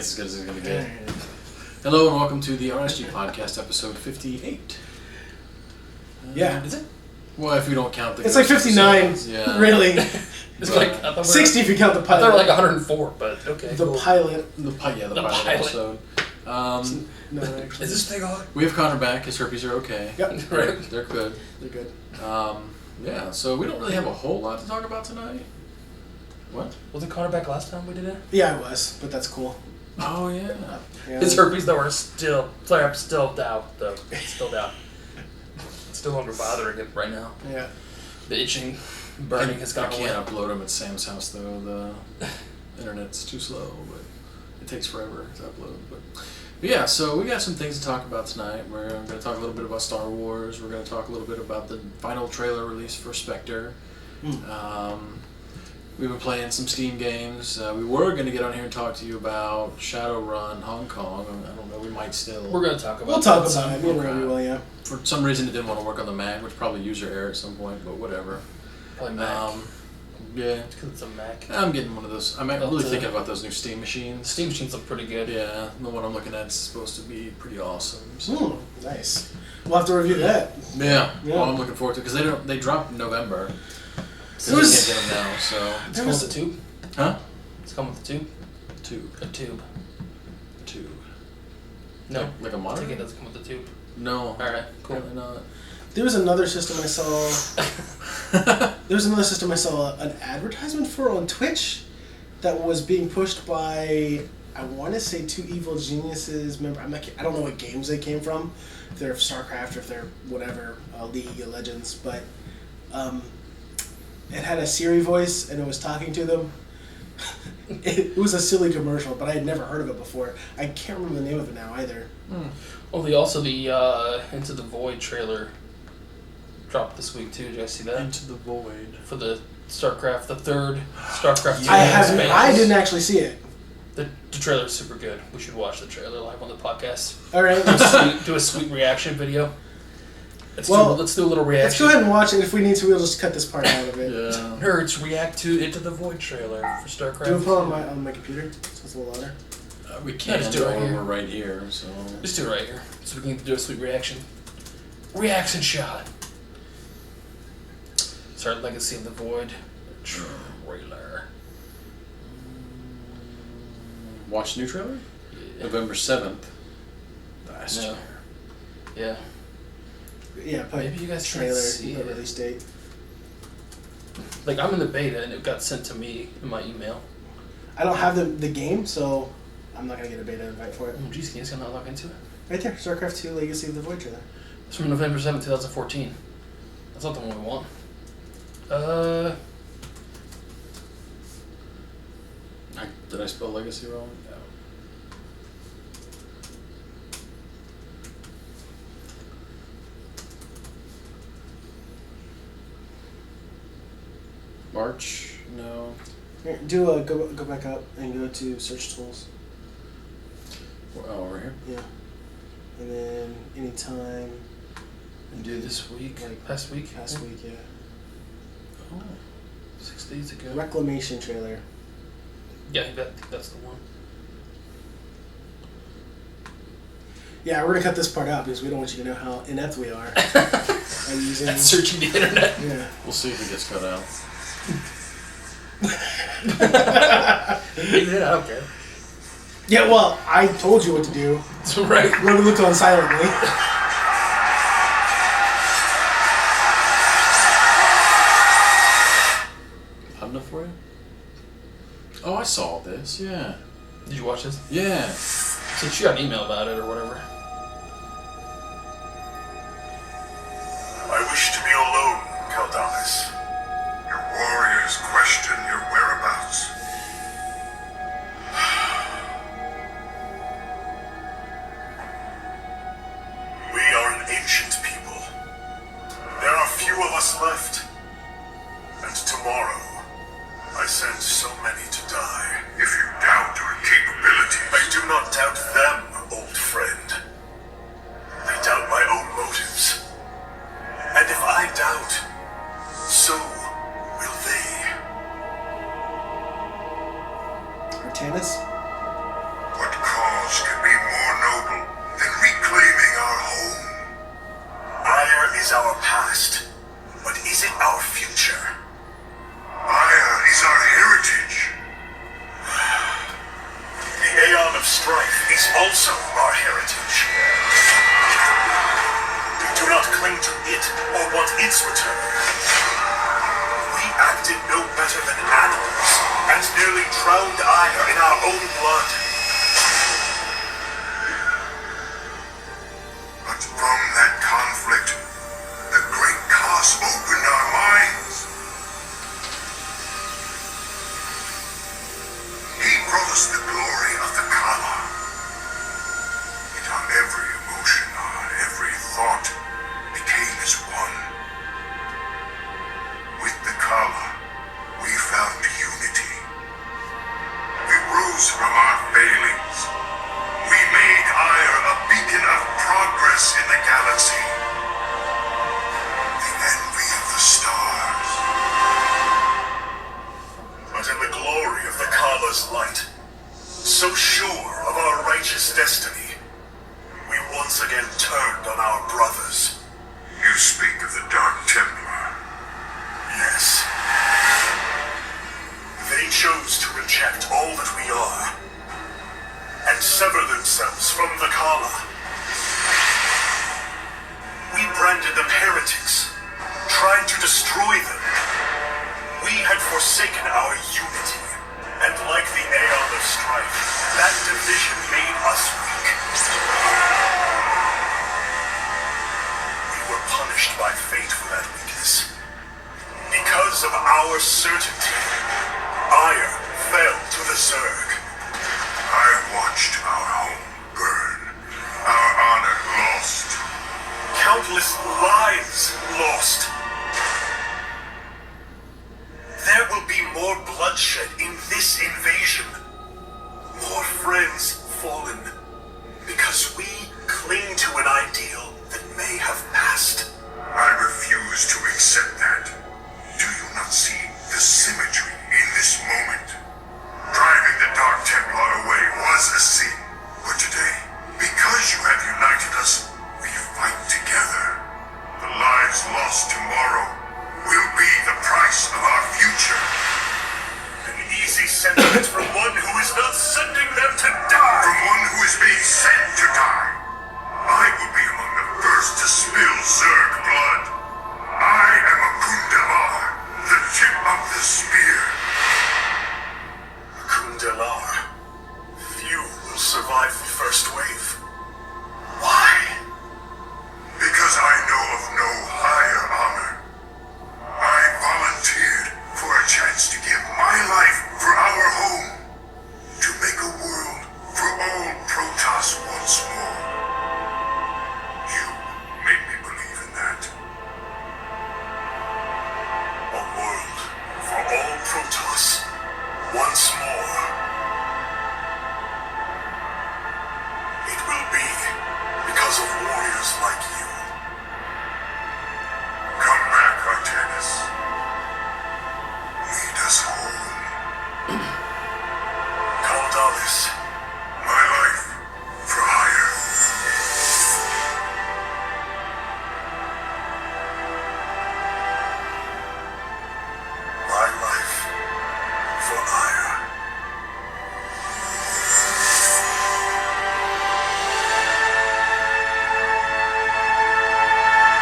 gets as good as it's going to get. Hello and welcome to the RSG Podcast, episode 58. Yeah. Is it? Well, if we don't count the... It's like 59, episodes, yeah. really. It's like 60 if you count the pilot. I thought like 104, but okay. The pilot. The pilot episode. No, actually. Is this thing on? We have Connor back. His herpes are okay. Yep. Right. They're good. They're good. Yeah, so we don't really have a whole lot to talk about tonight. What? Wasn't Connor back last time we did it? Yeah, I was, but that's cool. Oh, yeah. His herpes, though, are still... Flare-up's still down, though. It's still down. It's still under bothering him right now. Yeah. The itching, burning has gone I away. can't upload them at Sam's house, though. The internet's too slow, but it takes forever to upload. But yeah, so we got some things to talk about tonight. We're going to talk a little bit about Star Wars. We're going to talk a little bit about the final trailer release for Spectre. We've been playing some Steam games. We were going to get on here and talk to you about Shadowrun Hong Kong. I don't know, we might still... We're going to talk about We'll talk about it. We will, yeah. For some reason it didn't want to work on the Mac, which probably user error at some point, but whatever. Probably Mac. Yeah. It's because it's a Mac. I'm getting one of those. I'm really thinking about those new Steam machines. Steam machines look pretty good. Yeah, the one I'm looking at is supposed to be pretty awesome. So. Nice. We'll have to review that. Yeah. Well, I'm looking forward to it because they dropped in November. So we can't get them now. So it's come with the tube. Huh? It's come with the tube. A tube. No. Like a monitor? I think it doesn't come with the tube. No. All right. Cool. Apparently not. There was another system I saw. An advertisement for on Twitch that was being pushed by, I want to say, two evil geniuses. Remember, I don't know what games they came from. If they're StarCraft or if they're whatever, League of Legends, but it had a Siri voice and it was talking to them. It was a silly commercial, but I had never heard of it before. I can't remember the name of it now either. Oh, the Into the Void trailer dropped this week too. Did you guys see that? Into the Void. For the StarCraft, the third StarCraft 2. I didn't actually see it. The trailer is super good. We should watch the trailer live on the podcast. All right. Do a sweet reaction video. Let's do a little reaction. Let's go ahead and watch it. If we need to, we'll just cut this part out of it. Yeah. Nerds react to Into the Void trailer for StarCraft. Do it on my computer, so it's a little louder. We can't just do it right here. We're right here, so... Just do it right here, so we can do a sweet reaction. Reaction shot. Start Legacy of the Void trailer. Watch new trailer? Yeah. November 7th. Last year. Yeah. Yeah, but maybe you guys trailer, see it. Release date. Like, I'm in the beta and it got sent to me in my email. I don't have the game, so I'm not going to get a beta invite for it. Oh, geez, can you guys not log into it? Right there, StarCraft 2 Legacy of the Void trailer. It's from November 7th, 2014. That's not the one we want. Did I spell Legacy wrong? No. March? No. Here, go back up and go to search tools. Oh, over here? Yeah. And then anytime. And do this week? Like past week? Past week, yeah. Oh. 6 days ago. Reclamation trailer. Yeah, I think that's the one. Yeah, we're going to cut this part out because we don't want you to know how inept we are. And using... That's searching the internet. Yeah. We'll see if it gets cut out. I don't care. Yeah, well, I told you what to do. That's right. When we looked on silently. Hot enough for you? Oh, I saw this, yeah. Did you watch this? Yeah. So she got an email about it or whatever. I wish to be alone, Caldanis. Your warriors question your whereabouts. We are an ancient people. There are few of us left. And tomorrow, I send so many to die. If you doubt your capabilities, I do not doubt them, old friend. also our heritage. We do not cling to it or want its return. We acted no better than animals and nearly drowned Ire in our own blood. But from that conflict, the great Cos opened our minds. He brought us the glory of the Kala. And our every emotion, our every thought became as one. With the Kala, we found unity. We rose from our failings. We made Ire a beacon of progress in the galaxy. The envy of the stars. But in the glory of the Kala's light, so sure of our righteous destiny, we once again turned on our brothers. You speak of the Dark Templar. Yes. They chose to reject all that we are and sever themselves from the Kala. We branded them heretics, trying to destroy them. We had forsaken our unity, and like the Aeon of Strife, that division made us weak. We were punished by fate for that weakness. Because of our certainty, Ire fell to the Zerg. I watched our home burn, our honor lost, countless lives lost. There will be more bloodshed in this invasion, more friends fallen, because we cling to an ideal that may have passed. I refuse to accept that. Do you not see the symmetry in this moment? Driving the Dark Templar away was a sin, but today, because you have united us, we fight together. The lives lost tomorrow will be the price of our future. An easy sentiment from one who is not sending them to die. From one who is being sent to die. I will be among the first to spill Zerg blood. I am a Kundalar, the tip of the spear. Kundalar. Few will survive the first wave. Why? Because I know of no higher honor. I volunteered for a chance to give my life for our home. To make a world for all Protoss once more. You made me believe in that. A world for all Protoss once more. It will be because of warriors like you. Come back, Artanis. Lead us home. Caldalis, my life for hire. My life for hire.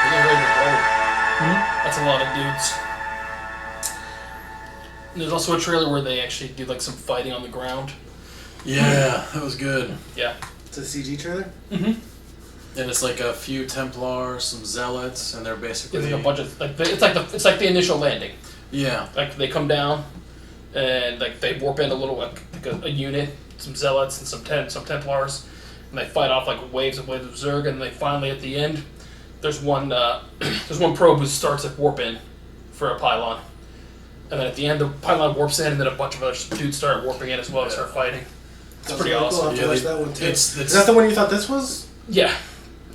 We're getting ready to roll. That's a lot of dudes. And there's also a trailer where they actually do like some fighting on the ground. Yeah, that was good. Yeah. It's a CG trailer? And it's like a few Templars, some Zealots, and they're basically... It's like a bunch of it's like the initial landing. Yeah. Like they come down and like they warp in a little like a unit, some Zealots and some Templars, and they fight off like waves of Zerg, and they finally at the end there's one probe who starts at warp in for a pylon. And then at the end the pylon warps in, and then a bunch of other dudes start warping in as well and start fighting. It's That's pretty really awesome. Cool. I'll have to Yeah, watch they- that one too. it's- Is that the one you thought this was? Yeah.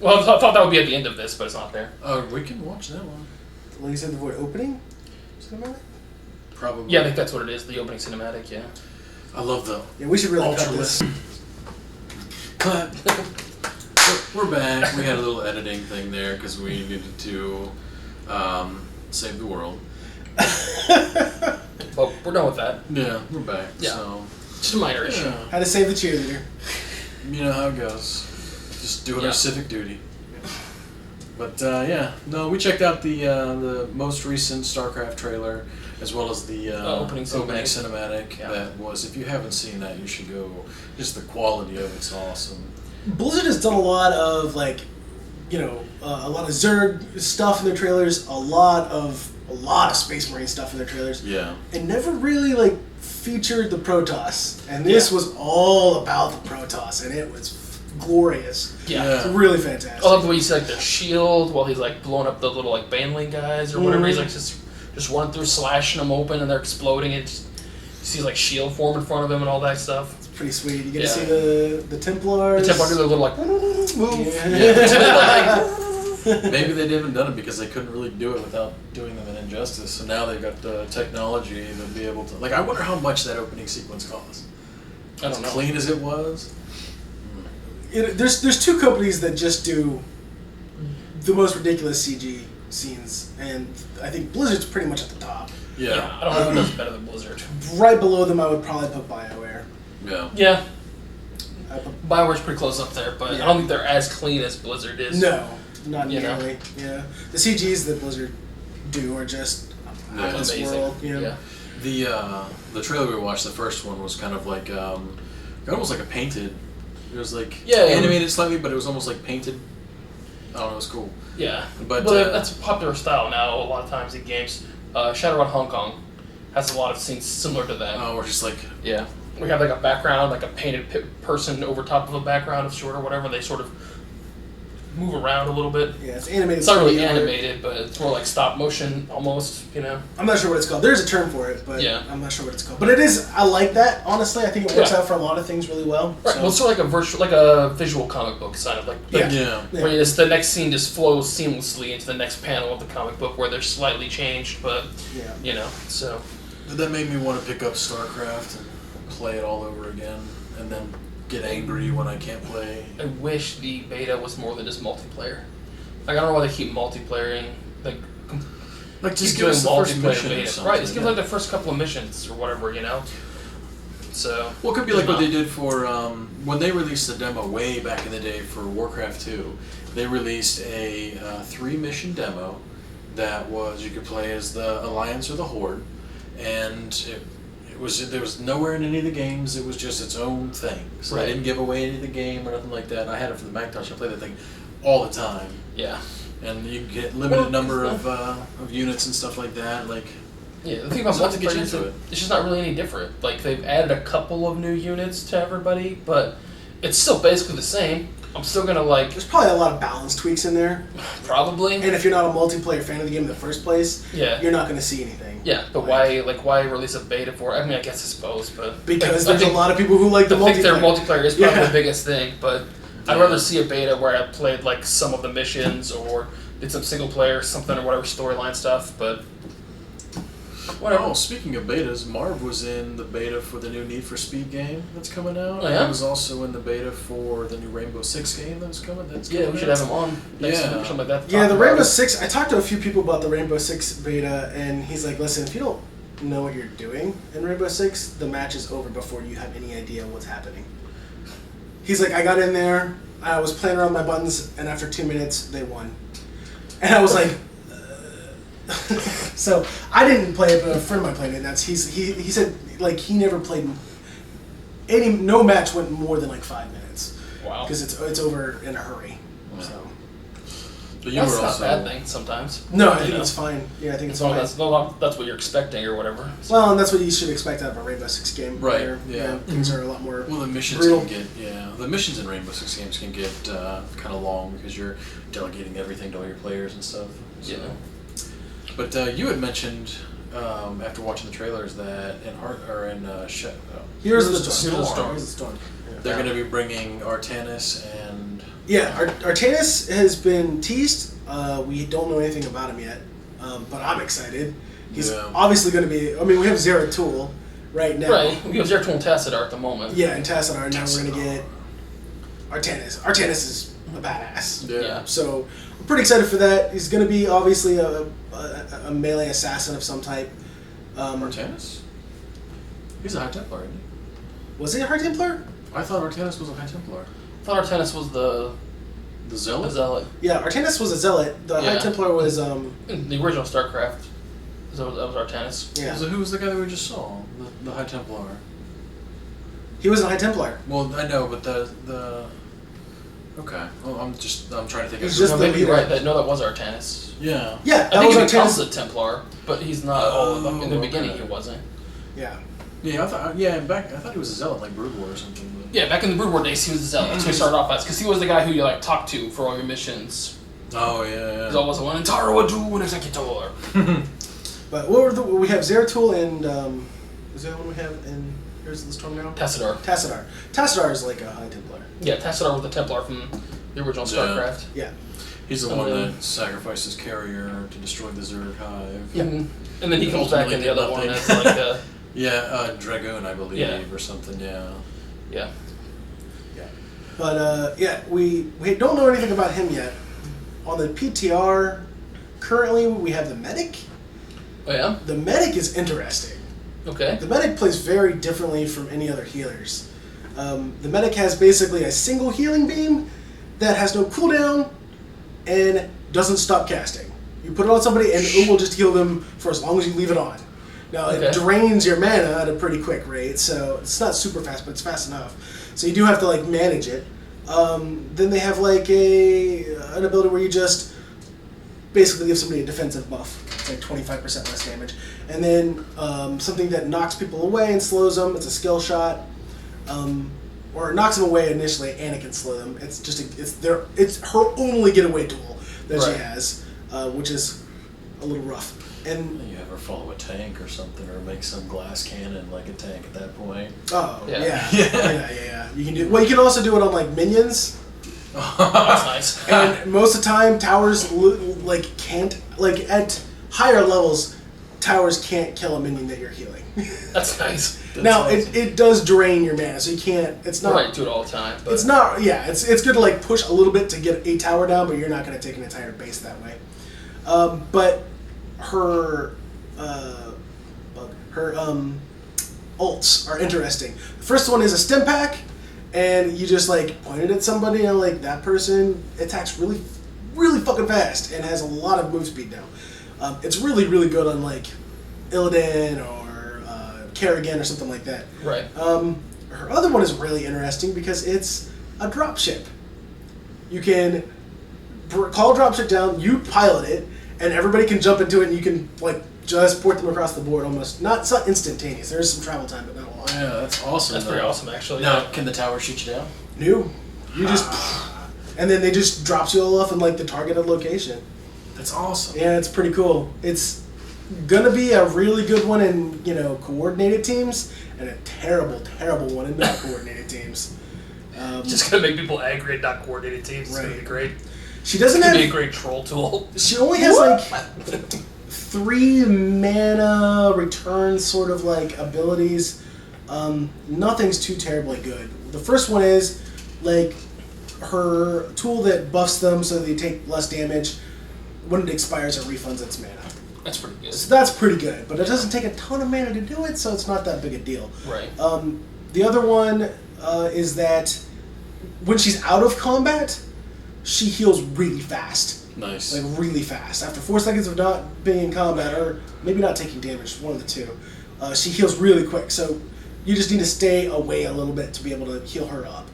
Well, I thought that would be at the end of this, but it's not there. We can watch that one. The one you said the void opening? Cinematic? Probably. Yeah, I think that's what it is, the opening cinematic, yeah. I love the Yeah, we should really cut Ultra this. Cut. We're back. We had a little editing thing there because we needed to save the world. Well, we're done with that. Yeah, we're back. Yeah. So Just a minor issue. yeah. How to save the cheerleader. You know how it goes. Just doing our civic duty. But we checked out the most recent StarCraft trailer, as well as the opening cinematic. That was, if you haven't seen that, you should go. Just the quality of it's awesome. Blizzard has done a lot of a lot of Zerg stuff in their trailers, a lot of Space Marine stuff in their trailers. Yeah. And never really featured the Protoss, and this was all about the Protoss, and it was glorious. Yeah. It's really fantastic. I love the way you see their shield while he's blowing up the little baneling guys or whatever. He's just running through, slashing them open, and they're exploding. And you see shield form in front of him and all that stuff. It's pretty sweet. You get to see the Templars. The Templars do their little move. Yeah. Maybe they haven't done it because they couldn't really do it without doing them an injustice. So now they've got the technology to be able to. I wonder how much that opening sequence cost. I don't know. As clean as it was. There's two companies that just do the most ridiculous CG scenes, and I think Blizzard's pretty much at the top. Yeah. I don't know who does better than Blizzard. Right below them, I would probably put BioWare. Yeah. Yeah. BioWare's pretty close up there, but I don't think they're as clean as Blizzard is. No, not nearly. Yeah, the CGs that Blizzard do are just out of this world. Yeah. The trailer we watched, the first one, was kind of almost like a painted. It was animated slightly, but it was almost painted. I don't know, it was cool. Yeah, but that's a popular style now. A lot of times in games, Shadowrun Hong Kong has a lot of scenes similar to that. Oh, we're just we have a background, a painted person over top of a background of sort or whatever. They sort of move around a little bit. Yeah, it's animated. It's not really animated, but it's more stop motion almost. I'm not sure what it's called. There's a term for it, but I'm not sure what it's called. But it is. I like that. Honestly, I think it works out for a lot of things really well. Right. So. Well, it's sort of a visual comic book kind of where the next scene just flows seamlessly into the next panel of the comic book where they're slightly changed, but so. But that made me want to pick up StarCraft and play it all over again, and then get angry when I can't play. I wish the beta was more than just multiplayer. I don't know why they keep multiplayering. Just keep doing give us the first multiplayer mission or beta. something. Right, just give the first couple of missions or whatever, So. Well, it could be what they did for when they released the demo way back in the day for Warcraft 2. They released a 3-mission demo that was you could play as the Alliance or the Horde, and there was nowhere in any of the games. It was just its own thing. So I didn't give away any of the game or nothing like that. And I had it for the Macintosh. I played that thing all the time. Yeah. And you get limited number of units and stuff like that. The thing about multiplayer is it's just not really any different. They've added a couple of new units to everybody, but it's still basically the same. I'm still gonna There's probably a lot of balance tweaks in there. Probably. And if you're not a multiplayer fan of the game in the first place, you're not gonna see anything. Yeah, but why release a beta for it? I mean, I suppose, but because there's a lot of people who like the multiplayer. I think their multiplayer is probably the biggest thing, but I'd rather see a beta where I played some of the missions or did some single player something or whatever storyline stuff, but. Whatever. Oh, speaking of betas, Marv was in the beta for the new Need for Speed game that's coming out. Oh, yeah? He was also in the beta for the new Rainbow Six game that's coming. We should have him on next week or something like that. Yeah, the Rainbow Six. I talked to a few people about the Rainbow Six beta, and he's like, "Listen, if you don't know what you're doing in Rainbow Six, the match is over before you have any idea what's happening." He's like, "I got in there, I was playing around with my buttons, and after 2 minutes, they won." And I was like. So I didn't play it, but a friend of mine played it. And he said he never played no match went more than 5 minutes. Wow. Because it's over in a hurry. Wow. So. But that's not a bad thing sometimes. No, I think it's fine. Yeah, I think it's fine. That's what you're expecting or whatever. So. Well, and that's what you should expect out of a Rainbow Six game. Right. Where, things are a lot more. Well, the missions brutal. the missions in Rainbow Six games can get kind of long because you're delegating everything to all your players and stuff. So. Yeah. But you had mentioned after watching the trailers that Here's the Storm. They're going to be bringing Artanis and Artanis has been teased. We don't know anything about him yet, but I'm excited. He's obviously going to be. I mean, we have Zeratul right now. Right, we have Zeratul and Tassadar at the moment. Yeah, and Tassadar. Now we're going to get Artanis. Artanis is a badass. Yeah. So I'm pretty excited for that. He's going to be obviously a melee assassin of some type. Artanis? He's a High Templar, isn't he? Was he a High Templar? I thought Artanis was a High Templar. thought Artanis was the Zealot? Yeah, Artanis was a zealot. The High Templar was in the original StarCraft. That was Artanis. Yeah. So who was the guy that we just saw? The High Templar. He was a High Templar. Well, I know, but the okay. Well, I'm trying to think. He's of just No, the maybe you're leader. right. No, that was Artanis. yeah. Yeah, I that think was he becomes Artanis. a Templar, but he's not. In the beginning, he wasn't. Yeah. Yeah, I thought he was a zealot like Brood War or something. But... Yeah, back in the Brood War days, he was a zealot. That's what he started off as, because he was the guy who you like talked to for all your missions. Oh yeah. He's always the one. Tarawadu and Executor. But we have Zeratul and is the other one we have in here's the storm now? Tassadar. Tassadar is like a High Templar. Yeah, Tassadar was the Templar from the original StarCraft. Yeah. He's the one that sacrifices Carrier to destroy the Zerg Hive. Yeah. And then he comes back in the other one as like a... Dragoon, I believe, or something, yeah. Yeah. But, we don't know anything about him yet. On the PTR, currently we have the Medic. Oh, yeah? The Medic is interesting. Okay. The Medic plays very differently from any other healers. The Medic has basically a single healing beam that has no cooldown and doesn't stop casting. You put it on somebody and it will just heal them for as long as you leave it on. Now, it drains your mana at a pretty quick rate, so it's not super fast, but it's fast enough. So you do have to, like, manage it. Then they have, like, an ability where you just basically give somebody a defensive buff. It's like 25% less damage. And then something that knocks people away and slows them. It's a skill shot. Or it knocks them away initially and it can slow them. It's just it's her only getaway tool that she has, which is a little rough. And you have her follow a tank or something, or make some glass cannon like a tank at that point. Oh Yeah. Yeah. You can do. Well, you can also do it on like minions. That's nice. And most of the time, towers can't at higher levels. Towers can't kill a minion that you're healing. That's nice. Now it does drain your mana, so you can't. It's not. Right, do it all the time. But. It's not. Yeah, it's good to like push a little bit to get a tower down, but you're not going to take an entire base that way. But her ults are interesting. The first one is a stim pack, and you just like point it at somebody, and like that person attacks really, really fucking fast and has a lot of move speed now. It's really, really good on like Illidan or Kerrigan or something like that. Right. Her other one is really interesting because it's a dropship. You can call a dropship down, you pilot it, and everybody can jump into it, and you can like just port them across the board almost. It's not instantaneous. There is some travel time, but not a lot. Yeah, that's awesome. That's pretty awesome, actually. Now, can the tower shoot you down? No. You just... And then they just drops you all off in like the targeted location. That's awesome. Yeah, it's pretty cool. It's gonna be a really good one in, coordinated teams, and a terrible, terrible one in not coordinated teams. Just gonna make people angry at not coordinated teams. It's Right. gonna be great. She doesn't It's have... gonna be a great troll tool. She only has like 3 mana return sort of like abilities. Nothing's too terribly good. The first one is like her tool that buffs them so they take less damage. When it expires, it refunds its mana. That's pretty good. So that's pretty good, but it doesn't take a ton of mana to do it, so it's not that big a deal. Right. The other one is that when she's out of combat, she heals really fast. Nice. Like really fast. After 4 seconds of not being in combat, or maybe not taking damage, one of the two, she heals really quick. So you just need to stay away a little bit to be able to heal her up.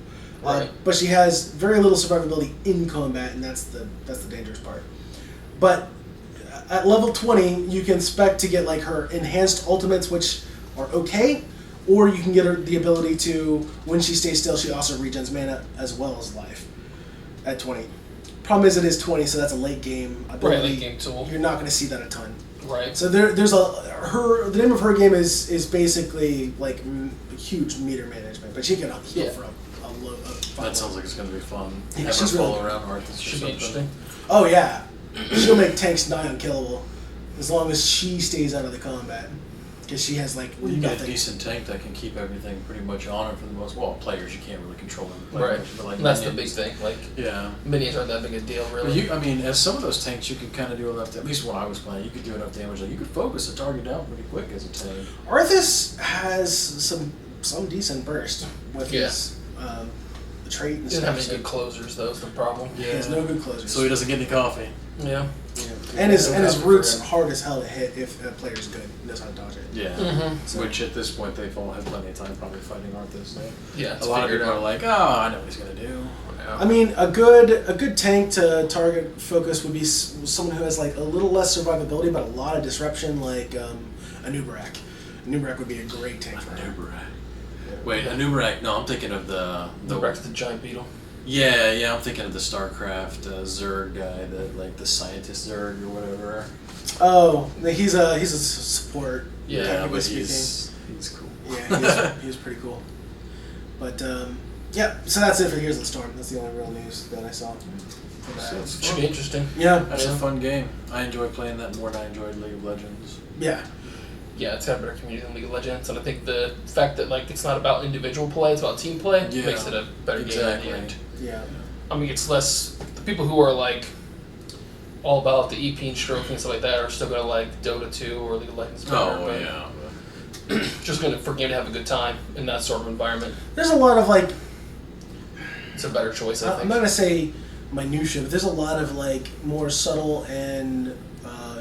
Right. But she has very little survivability in combat, and that's the dangerous part. But at level 20, you can spec to get like her enhanced ultimates, which are okay, or you can get her the ability to, when she stays still, she also regens mana as well as life at 20. Problem is, it is 20, so that's a late game ability. Right, late game tool. You're not going to see that a ton. Right. So the name of her game is basically like huge meter management, but she can heal for a low. That sounds like it's going to be fun. Yeah, Have she's her really follow good. around Arthas or Should be something. interesting. Oh yeah, she'll make tanks nigh unkillable as long as she stays out of the combat, because she has like Well, you got a nothing. decent tank that can keep everything pretty much on it for the most. Well, players you can't really control them. Right. But like And that's the big minions, thing. Like, Yeah. minions aren't that big a deal, really. But as some of those tanks, you could kind of do enough. At least when I was playing, you could do enough damage. Like you could focus a target down pretty quick as a tank. Arthas has some decent burst with Yeah. his trait and He doesn't have stuff. any good closers, though. Is the problem. He has no good closers. So he doesn't get any coffee. Yeah. And his coffee roots for him. hard as hell to hit if a player's good. He knows how to dodge it. Yeah. Mm-hmm. So- Which at this point they've all had plenty of time probably fighting Arthas. So Yeah. a lot of people are like, oh, I know what he's gonna do. I mean, a good tank to target focus would be someone who has like a little less survivability but a lot of disruption, like a Nubarak. Nubarak would be a great tank for him. Nubarak. Wait, a Nubarak? No, I'm thinking of the Back to the giant beetle. Yeah, I'm thinking of the StarCraft Zerg guy, like the scientist Zerg or whatever. Oh, he's a support. Yeah, technically but speaking. he's cool. Yeah, he's pretty cool. But yeah, so that's it for Here's the Storm. That's the only real news that I saw. For that. Sounds Should be interesting. Yeah, That's a fun game. I enjoy playing that more than I enjoyed League of Legends. yeah, Yeah, it's got a better community than League of Legends, and I think the fact that like it's not about individual play, it's about team play, Yeah, makes it a better game in the end. yeah. I mean, it's less the people who are like all about the EP and stroking and stuff like that are still gonna like Dota 2 or League of Legends. Better, Oh but yeah. just gonna for a game to have a good time in that sort of environment. There's a lot of like, It's a better choice, I I'm think. not gonna say minutia, but there's a lot of like more subtle and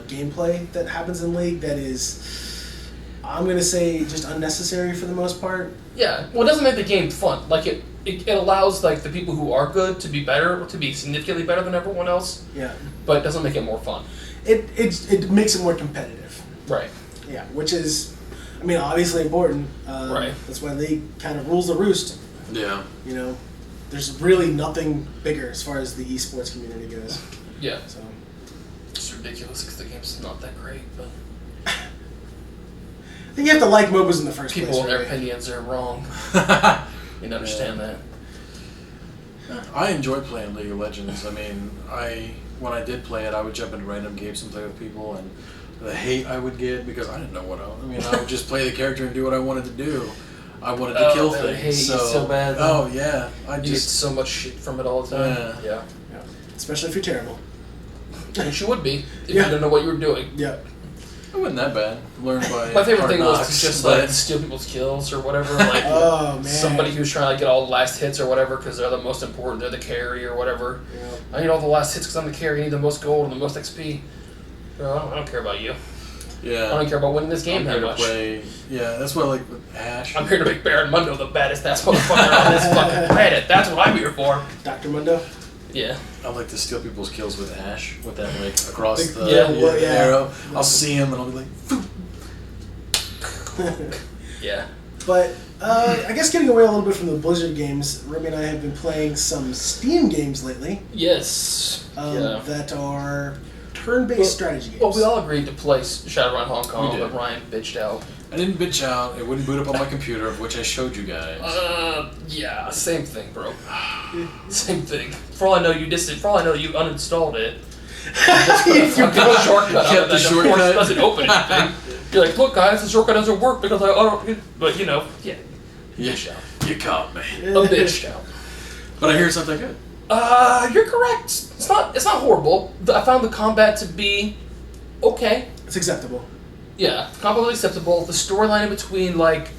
gameplay that happens in League that is, I'm gonna say, just unnecessary for the most part. Yeah, well, it doesn't make the game fun. Like it allows like the people who are good to be better, to be significantly better than everyone else, Yeah, but it doesn't make it more fun. it makes it more competitive. Right. Yeah, which is, I mean, obviously important. Right. That's why League kind of rules the roost. Yeah. You know, there's really nothing bigger as far as the esports community goes. Yeah. So. It's ridiculous because the game's not that great, but I think you have to like MOBAs in the first people place. and their Right? opinions are wrong. You can understand that. I enjoy playing League of Legends. I mean, when I did play it, I would jump into random games and play with people, and the hate I would get because I didn't know what I would just play the character and do what I wanted to do. I wanted to kill they would things. hate you so bad. Oh yeah, I You get just so much shit from it all the time. Yeah. Yeah. Especially if you're terrible. Which you would be if Yeah. you didn't know what you were doing. Yeah. it wasn't that bad. Learned by My favorite hard thing was knocks, to just but- like steal people's kills or whatever. Like Oh man. somebody who's trying to like, get all the last hits or whatever because they're the most important. They're the carry or whatever. Yeah. I need all the last hits because I'm the carry. I need the most gold and the most XP. Bro, I don't care about you. Yeah. I don't care about winning this game I'm that here to much. play. Yeah, that's what I like with Ash. I'm here to make Baron Mundo the baddest ass motherfucker on this fucking planet. That's what I'm here for. Dr. Mundo. Yeah. I like to steal people's kills with Ash, with that like across Big- the yeah. arrow. I'll see him and I'll be like, "Phoop." Yeah. But I guess getting away a little bit from the Blizzard games, Ruby and I have been playing some Steam games lately Yes. Yeah. that are turn-based strategy games. Well, we all agreed to play Shadowrun Hong Kong, We did. but Ryan bitched out. I didn't bitch out. It wouldn't boot up on my computer, of which I showed you guys. Yeah, same thing, bro. Same thing. For all I know, you uninstalled it. You Fucking broke- shortcut. kept the Of course, shortcut. it doesn't open anything. You're like, look, guys, the shortcut doesn't work because I auto. But you know, yeah, bitched out. You caught me. A bitched out. But I hear something good. You're correct. It's not horrible. I found the combat to be okay. It's acceptable. Yeah, completely acceptable. The storyline in between, like,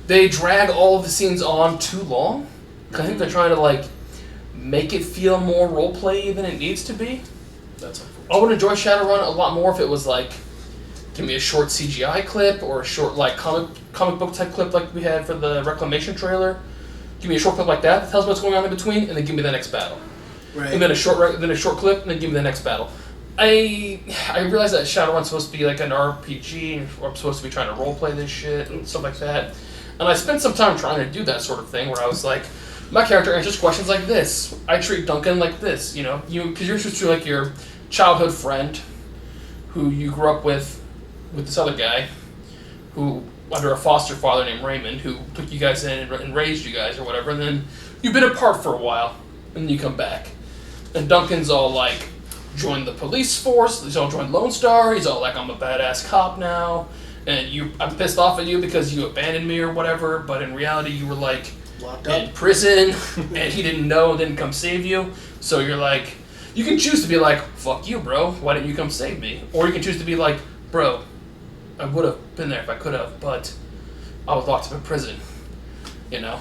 they drag all of the scenes on too long. I think they're trying to, like, make it feel more roleplay than it needs to be. That's I unfortunate. would enjoy Shadowrun a lot more if it was, like, give me a short CGI clip or a short, like, comic book type clip like we had for the Reclamation trailer. Give me a short clip like that tells me what's going on in between, and then give me the next battle. Right. And then a short clip, and then give me the next battle. I realize that Shadowrun's supposed to be like an RPG, and I'm supposed to be trying to roleplay this shit and stuff like that. And I spent some time trying to do that sort of thing, where I was like, my character answers questions like this. I treat Duncan like this, you know, because you're supposed to like your childhood friend, who you grew up with this other guy, who under a foster father named Raymond, who took you guys in and raised you guys or whatever. And then you've been apart for a while, and then you come back, and Duncan's all like, joined the police force, he's all joined Lone Star, he's all like, I'm a badass cop now, and I'm pissed off at you because you abandoned me or whatever, but in reality you were like Locked in up. prison, and he didn't know and didn't come save you, so you're like, you can choose to be like, fuck you bro, why didn't you come save me? Or you can choose to be like, bro, I would have been there if I could have, but I was locked up in prison, you know?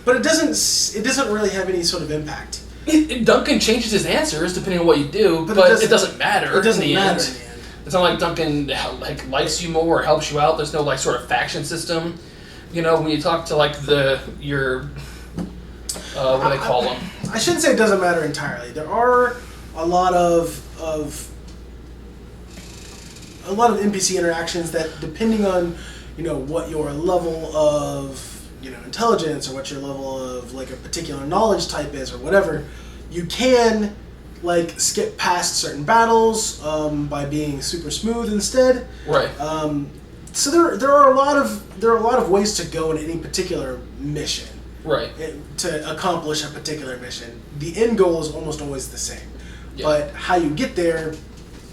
But it doesn't really have any sort of impact. Duncan changes his answers depending on what you do, but it doesn't matter. It doesn't in the matter end. in the end. It's not like Duncan likes you more or helps you out. There's no sort of faction system. When you talk to your what do they call them? I shouldn't say it doesn't matter entirely. There are a lot of NPC interactions that, depending on what your level of intelligence or what your level of a particular knowledge type is or whatever, you can skip past certain battles by being super smooth instead. Right. So there are a lot of ways to go in any particular mission. Right. To accomplish a particular mission. The end goal is almost always the same. Yeah. But how you get there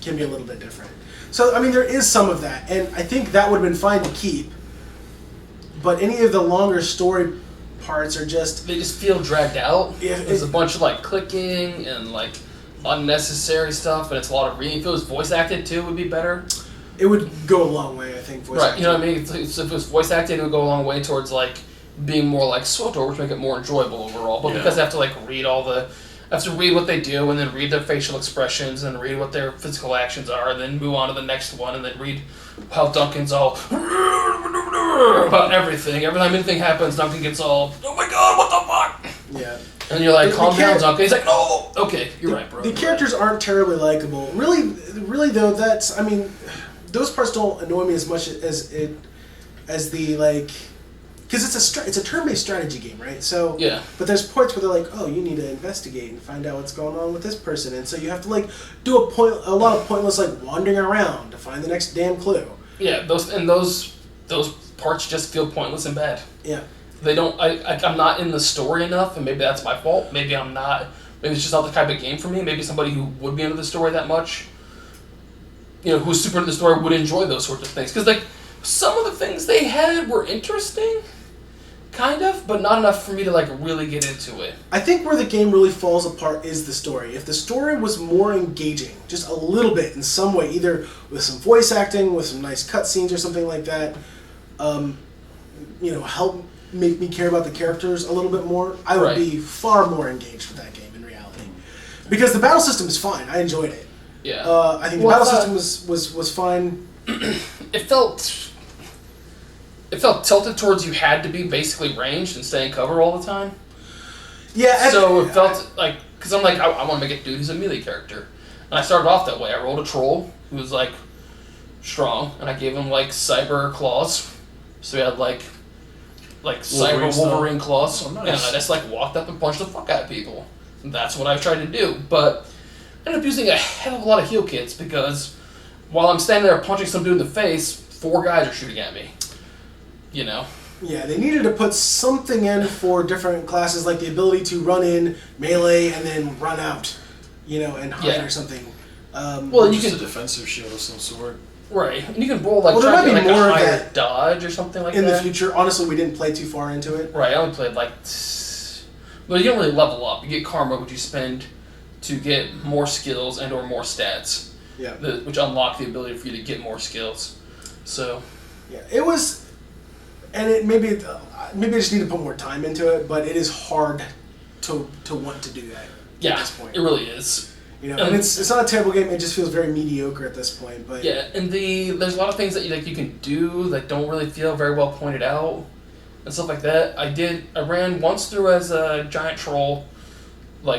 can be a little bit different. So, there is some of that. And I think that would have been fine to keep. But any of the longer story parts are just... They just feel dragged out. Yeah, There's a bunch of, clicking and, unnecessary stuff. And it's a lot of reading. If it was voice acted, too, it would be better. It would go a long way, I think, voice acting. Right, you know what I mean? If it was voice acted, it would go a long way towards, being more like SWTOR, which make it more enjoyable overall. But because they have to read read what they do, and then read their facial expressions, and read what their physical actions are, and then move on to the next one, and then read how Duncan's all about everything. Every time anything happens, Duncan gets all, oh my god, what the fuck? Yeah. And you're like, calm down, Duncan. He's like, no, okay, you're right, bro. The characters aren't terribly likable. Really though, that's, those parts don't annoy me as much as the because it's a turn-based strategy game, right? So yeah. But there's parts where they're oh, you need to investigate and find out what's going on with this person, and so you have to do a lot of pointless wandering around to find the next damn clue. Yeah, those parts just feel pointless and bad. Yeah. They don't. I'm not in the story enough, and maybe that's my fault. Maybe I'm not. Maybe it's just not the type of game for me. Maybe somebody who would be into the story that much, who's super into the story, would enjoy those sorts of things. Because some of the things they had were interesting, kind of, but not enough for me to really get into it. I think where the game really falls apart is the story. If the story was more engaging, just a little bit in some way, either with some voice acting, with some nice cutscenes or something like that, help make me care about the characters a little bit more, I would be far more engaged with that game in reality. Because the battle system is fine. I enjoyed it. Yeah. I think the battle system was fine. It felt tilted towards you had to be basically ranged and stay in cover all the time. Yeah. So it felt because I'm I want to make a dude who's a melee character. And I started off that way. I rolled a troll who was strong, and I gave him cyber claws. So he had cyber Wolverine claws. Oh, nice. And I just walked up and punched the fuck out of people. And that's what I tried to do. But I ended up using a hell of a lot of heal kits because while I'm standing there punching some dude in the face, 4 guys are shooting at me. Yeah, they needed to put something in for different classes, like the ability to run in, melee, and then run out, and hide or something. Well, you just can a defensive shield of some sort. Right, and you can roll there try might to be get more a of higher that dodge or something like in that. the future. Honestly, we didn't play too far into it. Right, I only played well, you don't really level up. You get karma, which you spend to get more skills and or more stats. Yeah. Which unlock the ability for you to get more skills. So. Yeah, it was, and maybe I just need to put more time into it, but it is hard to want to do that. Yeah, at this point. It really is. And it's not a terrible game. It just feels very mediocre at this point. But yeah, and there's a lot of things that you can do that don't really feel very well pointed out and stuff like that. I ran once through as a giant troll,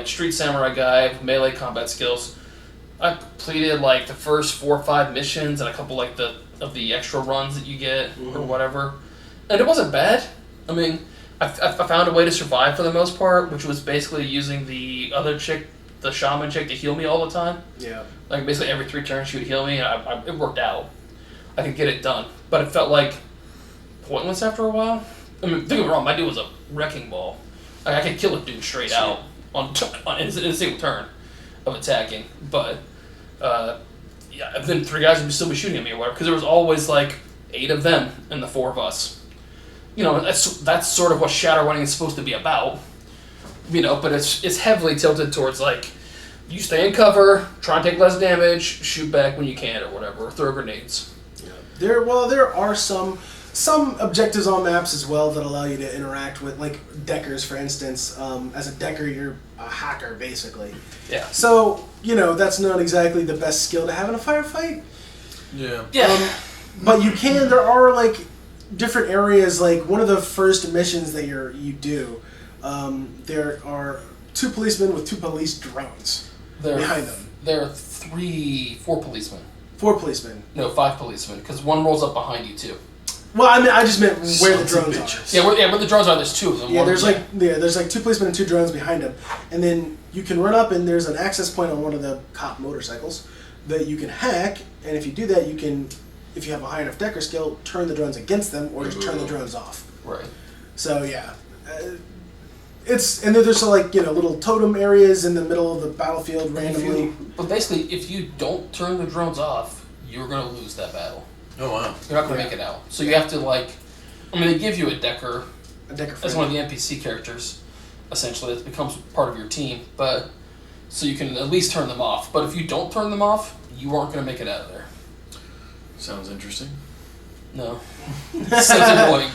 street samurai guy with melee combat skills. I completed the first 4 or 5 missions and a couple of the extra runs that you get or whatever, and it wasn't bad. I found a way to survive for the most part, which was basically using the other chick, the shaman chick, to heal me all the time. Yeah. Basically every 3 turns she would heal me, and it worked out. I could get it done, but it felt pointless after a while. Don't get me wrong, my dude was a wrecking ball. I could kill a dude straight out in a single turn of attacking, but then 3 guys would still be shooting at me or whatever, because there was always 8 of them and the 4 of us. That's sort of what Shadowrunning is supposed to be about. But it's heavily tilted towards you stay in cover, try and take less damage, shoot back when you can or whatever, or throw grenades. Yeah. There are some some objectives on maps as well that allow you to interact with, like deckers, for instance. As a decker, you're a hacker, basically. Yeah. So, that's not exactly the best skill to have in a firefight. Yeah. Yeah. But there are, like, different areas, like, one of the first missions that you do, there are 2 policemen with 2 police drones behind them. There are 4 policemen. 4 policemen. No, 5 policemen, because one rolls up behind you, too. Well, I just meant where the Sons of drones bitches. are. Yeah, where the drones are, there's 2 of them. Yeah, there's like 2 policemen and 2 drones behind them, and then you can run up and there's an access point on one of the cop motorcycles that you can hack, and if you do that, you can, if you have a high enough decker skill, turn the drones against them or just turn the drones off. Right. So yeah, and then there's like little totem areas in the middle of the battlefield randomly. But basically, if you don't turn the drones off, you're gonna lose that battle. Oh wow. You're not gonna make it out. So you have to they give you a decker as one of the NPC characters, essentially, that becomes part of your team. But so you can at least turn them off. But if you don't turn them off, you aren't gonna make it out of there. Sounds interesting. No. Sounds annoying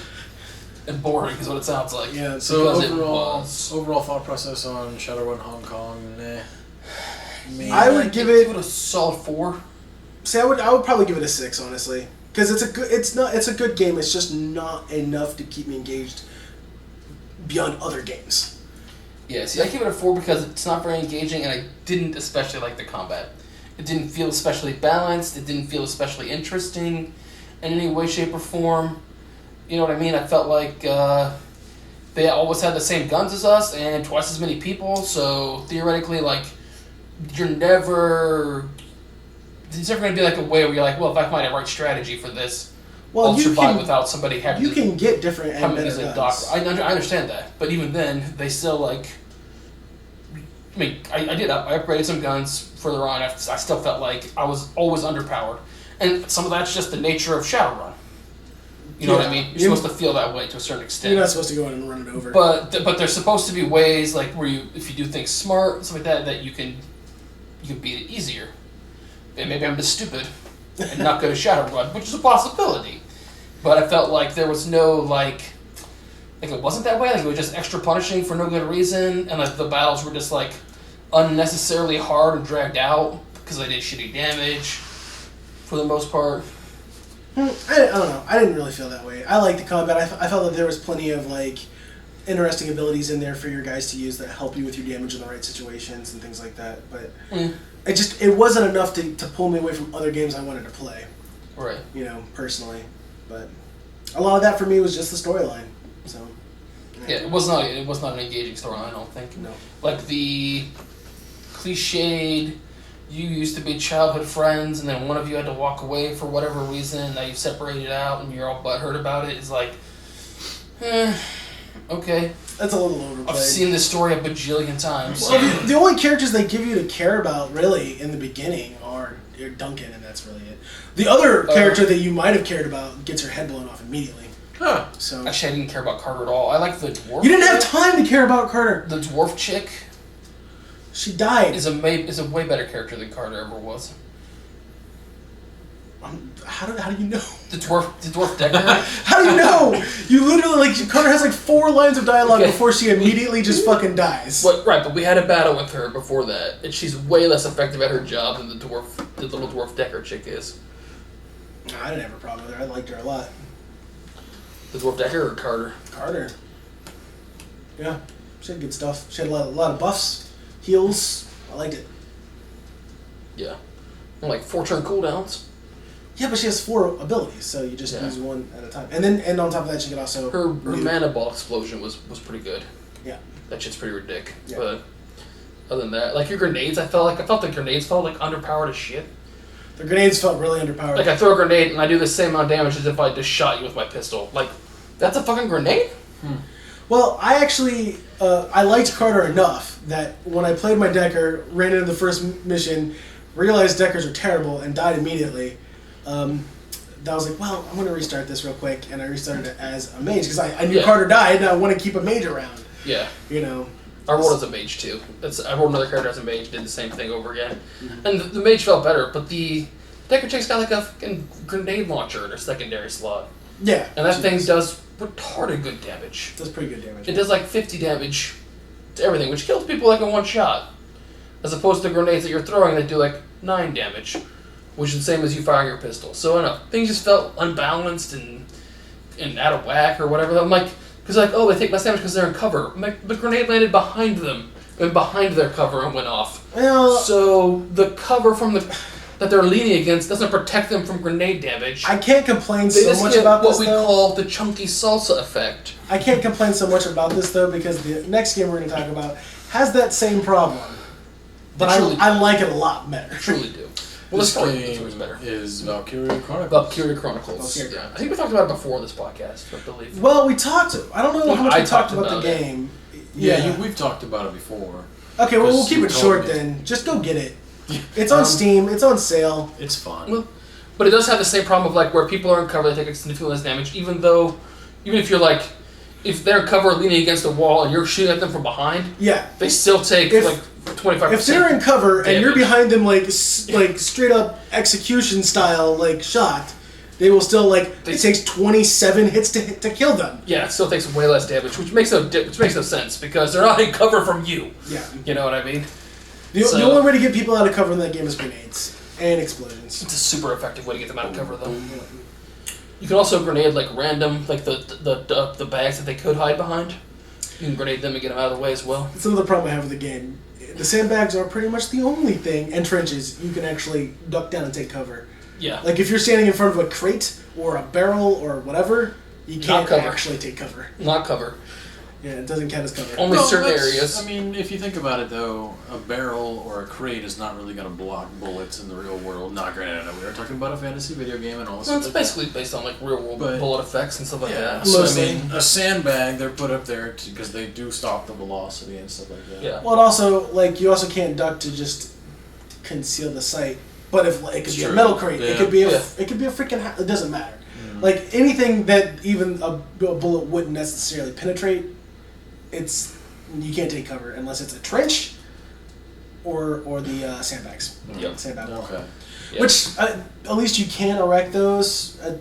and boring is what it sounds like. Yeah. So Because overall thought process on Shadowrun Hong Kong. Nah. I would give it a solid 4. See, I would probably give it a 6, honestly, because it's a good game. It's just not enough to keep me engaged beyond other games. Yeah, see, I give it a 4 because it's not very engaging, and I didn't especially like the combat. It didn't feel especially balanced. It didn't feel especially interesting in any way, shape, or form. You know what I mean? I felt like they always had the same guns as us and twice as many people, so theoretically, there's never going to be a way where you're like, well, if I find a right strategy for this, I'll survive without somebody having You can get different and better as a guns. I understand that, but even then, they still I upgraded some guns further on. I still felt like I was always underpowered, and some of that's just the nature of Shadowrun. You know what I mean? You're supposed to feel that way to a certain extent. You're not supposed to go in and run it over. But there's supposed to be ways where if you do things smart and stuff like that you can beat it easier. And maybe I'm just stupid and not good at Shadowrun, which is a possibility. But I felt like there was no it wasn't that way. It was just extra punishing for no good reason, and the battles were just unnecessarily hard and dragged out because they did shitty damage for the most part. I don't know. I didn't really feel that way. I liked the combat. I felt that there was plenty of interesting abilities in there for your guys to use that help you with your damage in the right situations and things like that. But it wasn't enough to pull me away from other games I wanted to play. Right. Personally. But a lot of that for me was just the storyline. So. Yeah, it was not an engaging storyline, I don't think. No. The cliched, you used to be childhood friends, and then one of you had to walk away for whatever reason, now you've separated out, and you're all butthurt about it, is okay. That's a little overplayed. I've seen this story a bajillion times. Well, the only characters they give you to care about, really, in the beginning are Duncan, and that's really it. The other character that you might have cared about gets her head blown off immediately. Huh. So actually, I didn't care about Carter at all. I like the dwarf. You didn't have time to care about Carter. The dwarf chick. She died. Is a way better character than Carter ever was. How do you know? The dwarf Decker? How do you know? You literally, Carter has 4 lines of dialogue before she immediately just fucking dies. But we had a battle with her before that, and she's way less effective at her job than the little dwarf Decker chick is. I didn't have a problem with her. I liked her a lot. The dwarf Decker or Carter? Carter. Yeah, she had good stuff. She had a lot of buffs, heals. I liked it. Yeah. 4 turn cooldowns. Yeah, but she has 4 abilities, so you just use one at a time. And on top of that, she can also... Her mana ball explosion was pretty good. Yeah. That shit's pretty ridiculous. Yeah. But other than that, your grenades, I felt the grenades felt underpowered as shit. The grenades felt really underpowered. I throw a grenade and I do the same amount of damage as if I just shot you with my pistol. That's a fucking grenade? Well, I actually... I liked Carter enough that when I played my Decker, ran into the first mission, realized Deckers are terrible, and died immediately... I was like, well, I'm going to restart this real quick, and I restarted it as a mage, because I knew Carter died, and I want to keep a mage around. Yeah. I rolled as a mage, too. I rolled another character as a mage, did the same thing over again. Mm-hmm. And the mage felt better, but the Decker chick's got a fucking grenade launcher in her secondary slot. Yeah. And that thing does retarded good damage. Does pretty good damage. It does like 50 damage to everything, which kills people like in one shot. As opposed to the grenades that you're throwing that do like 9 damage, which is the same as you firing your pistol. So I don't know, things just felt unbalanced and out of whack or whatever. I'm like, because like, oh, they take less damage because they're in cover. I'm like, the grenade landed behind them and behind their cover and went off. Well, So the cover from that they're leaning against doesn't protect them from grenade damage. I can't complain They so just much get about what this, we though. call the chunky salsa effect. I can't complain so much about this, though, because the next game we're going to talk about has that same problem. But I like it a lot better. I truly do. Well, This this story game is better. is Valkyria Chronicles. Valkyria Chronicles. Valkyria Yeah. Chronicles. I think we talked about it before on this podcast, I believe. Well, we talked. I don't know how much I we talked about talked the about it. game. Yeah, we've talked about it before. Okay, well, we'll Because keep you it told short me. then. Just go get it. It's on Steam. It's on sale. It's fun. Well, but it does have the same problem of like where people are in cover, they take significantly less damage, even if you're like, if they're in cover leaning against a wall and you're shooting at them from behind, Yeah. they still take If- like 25%. If they're in cover and you're damage. behind them, like straight up execution style, like shot, they will still it takes 27 hits to kill them. Yeah, it still takes way less damage, which makes no sense because they're not in cover from you. Yeah. You know what I mean? The So- only way to get people out of cover in that game is grenades and explosions. It's a super effective way to get them out of cover, though. You can also grenade like random, like the bags that they could hide behind. You can grenade them and get them out of the way as well. That's another problem I have with the game. The sandbags are pretty much the only thing, and trenches, you can actually duck down and take cover. Yeah. Like if you're standing in front of a crate or a barrel or whatever, you can't cover. actually take cover. Not cover. Yeah, it doesn't count as cover. Only certain that's- areas. I mean, if you think about it, though, a barrel or a crate is not really going to block bullets in the real world. Not granted, I know we were talking about a fantasy video game and all this Well, stuff. it's basically based on like real world But- bullet effects and stuff like Yeah, that. so I Mostly. mean, a sandbag they're put up there because they do stop the velocity and stuff like that. Yeah. Well, it also you also can't duck to just conceal the sight. But if it could be a True. metal crate, Yeah. it could be a Yeah. it could be a freaking it doesn't matter. Like anything that even a bullet wouldn't necessarily penetrate, you can't take cover unless it's a trench or the sandbags. Yep. Sandbag wall. Okay. Yeah. Which at least you can erect those at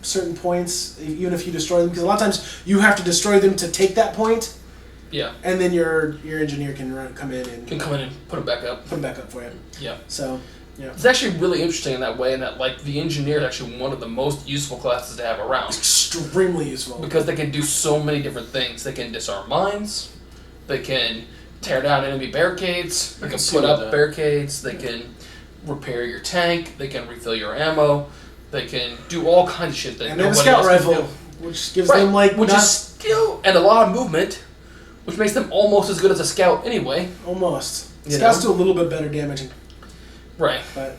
certain points, even if you destroy them, because a lot of times you have to destroy them to take that point, Yeah. and then your engineer can come in and Can come in and put them back up. put them back up for you. Yeah. So, yeah, It's actually really interesting in that way, in that like the engineer is actually one of the most useful classes to have around. extremely useful. Because they can do so many different things. They can disarm mines. They can tear down enemy barricades. They can see put what up that- barricades. They can repair your tank. They can refill your ammo. They can do all kinds of shit that And they have a nobody scout else can rifle, do. which gives Right, them which not is skill and a lot of movement, which makes them almost as good as a scout anyway. almost. You Scouts know? do a little bit better damage, Right. but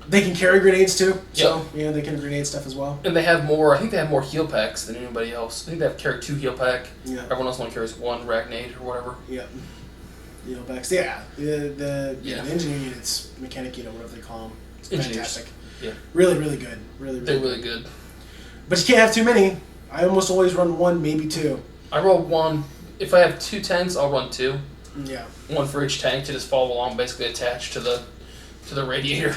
they can carry grenades too. So Yep. yeah, they can grenade stuff as well. And they have more. I think they have more heal packs than anybody else. I think they have carry 2 heal pack. Yeah. Everyone else only carries 1 Ragnade or whatever. Yep. You know, backs. Yeah, the Yeah. the engineer units, mechanic unit, whatever they call them. It's Engineers. fantastic. Yeah. Really, really good. Really, really They're good. really good. But you can't have too many. I almost always run 1, maybe 2. I roll 1. If I have 2 tanks, I'll run 2. Yeah. 1 for each tank to just follow along, basically attached to the radiator.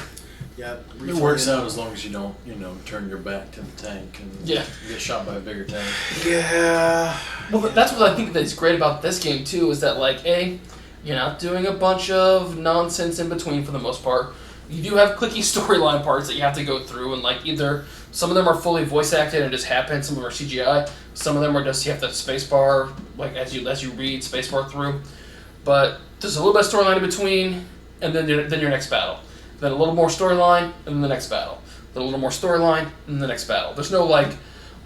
Yeah. It works out as long as you don't, turn your back to the tank and Yeah. get shot by a bigger tank. Yeah. Well, that's what I think that's great about this game too. Is that like you're not doing a bunch of nonsense in between for the most part. You do have clicky storyline parts that you have to go through, and like either some of them are fully voice acted and just happen. Some of them are CGI. Some of them are just you have to spacebar like as you read spacebar through. But there's a little bit of storyline in between, and then your next battle. Then a little more storyline, and then the next battle. Then a little more storyline, and then the next battle. There's no like,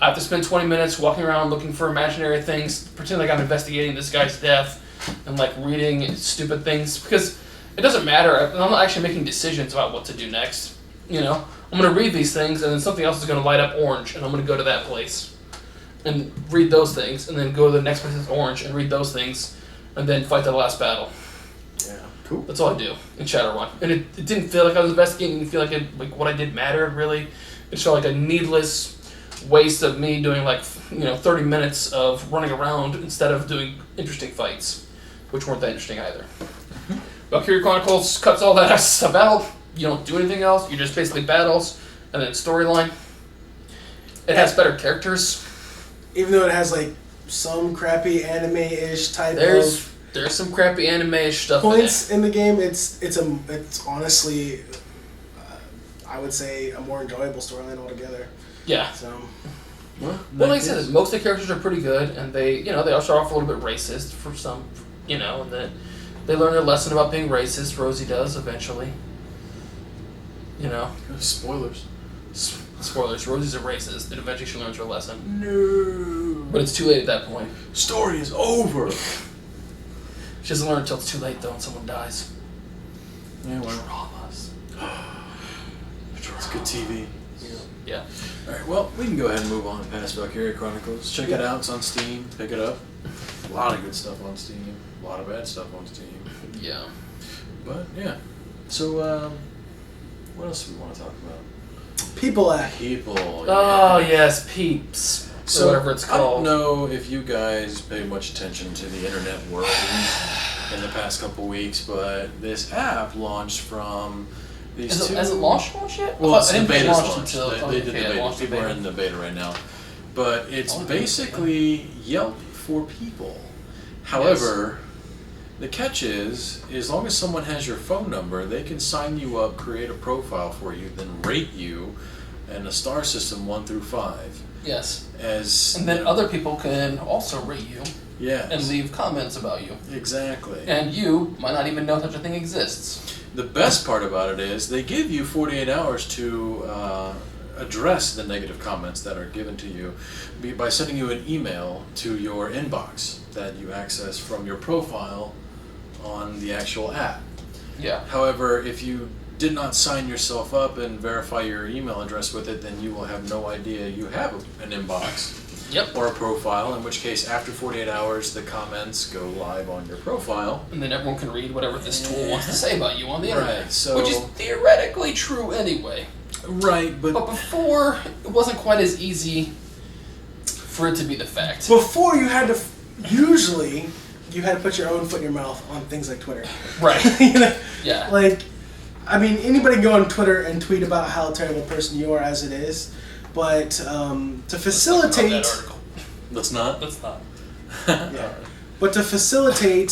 I have to spend 20 minutes walking around looking for imaginary things, pretend like I'm investigating this guy's death, and like reading stupid things, because it doesn't matter. I'm not actually making decisions about what to do next. I'm going to read these things, and then something else is going to light up orange, and I'm going to go to that place and read those things, and then go to the next place that's orange and read those things, and then fight the last battle. Yeah. Cool. That's all I do in Shadowrun. And it didn't feel like I was investigating. It didn't feel like what I did mattered, really. It felt like a needless waste of me doing 30 minutes of running around instead of doing interesting fights, which weren't that interesting either. Valkyria Chronicles cuts all that stuff out. You don't do anything else. You just basically battles and then storyline. It has better characters. Even though it has like some crappy anime-ish type There's some crappy anime-ish stuff points in the game, it's honestly, I would say, a more enjoyable storyline altogether. Yeah. So. Well, like I said, most of the characters are pretty good, and they all start off a little bit racist for some, and then they learn their lesson about being racist. Rosie does eventually. Spoilers. Spoilers. Rosie's a racist, and eventually she learns her lesson. No. But it's too late at that point. Story is over. She doesn't learn until it's too late, though, and someone dies. Yeah, well. Dramas. It's good TV. Yeah. Alright, well, we can go ahead and move on past Valkyria Chronicles. Check it out. It's on Steam. Pick it up. A lot of good stuff on Steam. A lot of bad stuff on Steam. Yeah. But, yeah. So, what else do we want to talk about? People act. People. Oh, yes, Peeps. So, or whatever it's called. I don't know if you guys pay much attention to the internet world in the past couple weeks, but this app launched from these two... Has it launched yet? Well, it's the beta's launched. Until, They did the beta. People are in the beta right now. But it's basically Yelp for people. However, the catch is, as long as someone has your phone number, they can sign you up, create a profile for you, then rate you in a star system 1 through 5. Yes. And then other people can also rate you. Yes. And leave comments about you. Exactly. And you might not even know such a thing exists. The best part about it is they give you 48 hours to address the negative comments that are given to you by sending you an email to your inbox that you access from your profile on the actual app. Yeah. However, if you did not sign yourself up and verify your email address with it, then you will have no idea you have an inbox. Yep. Or a profile, in which case after 48 hours the comments go live on your profile. And then everyone can read whatever this tool wants to say about you on the internet. Right, so which is theoretically true anyway. Right, but before, it wasn't quite as easy for it to be the fact. Before you had to, usually, you had to put your own foot in your mouth on things like Twitter. Right. Yeah. Like, I mean, anybody can go on Twitter and tweet about how terrible a person you are as it is, but to facilitate... Let's not? Let's not. Yeah. But to facilitate,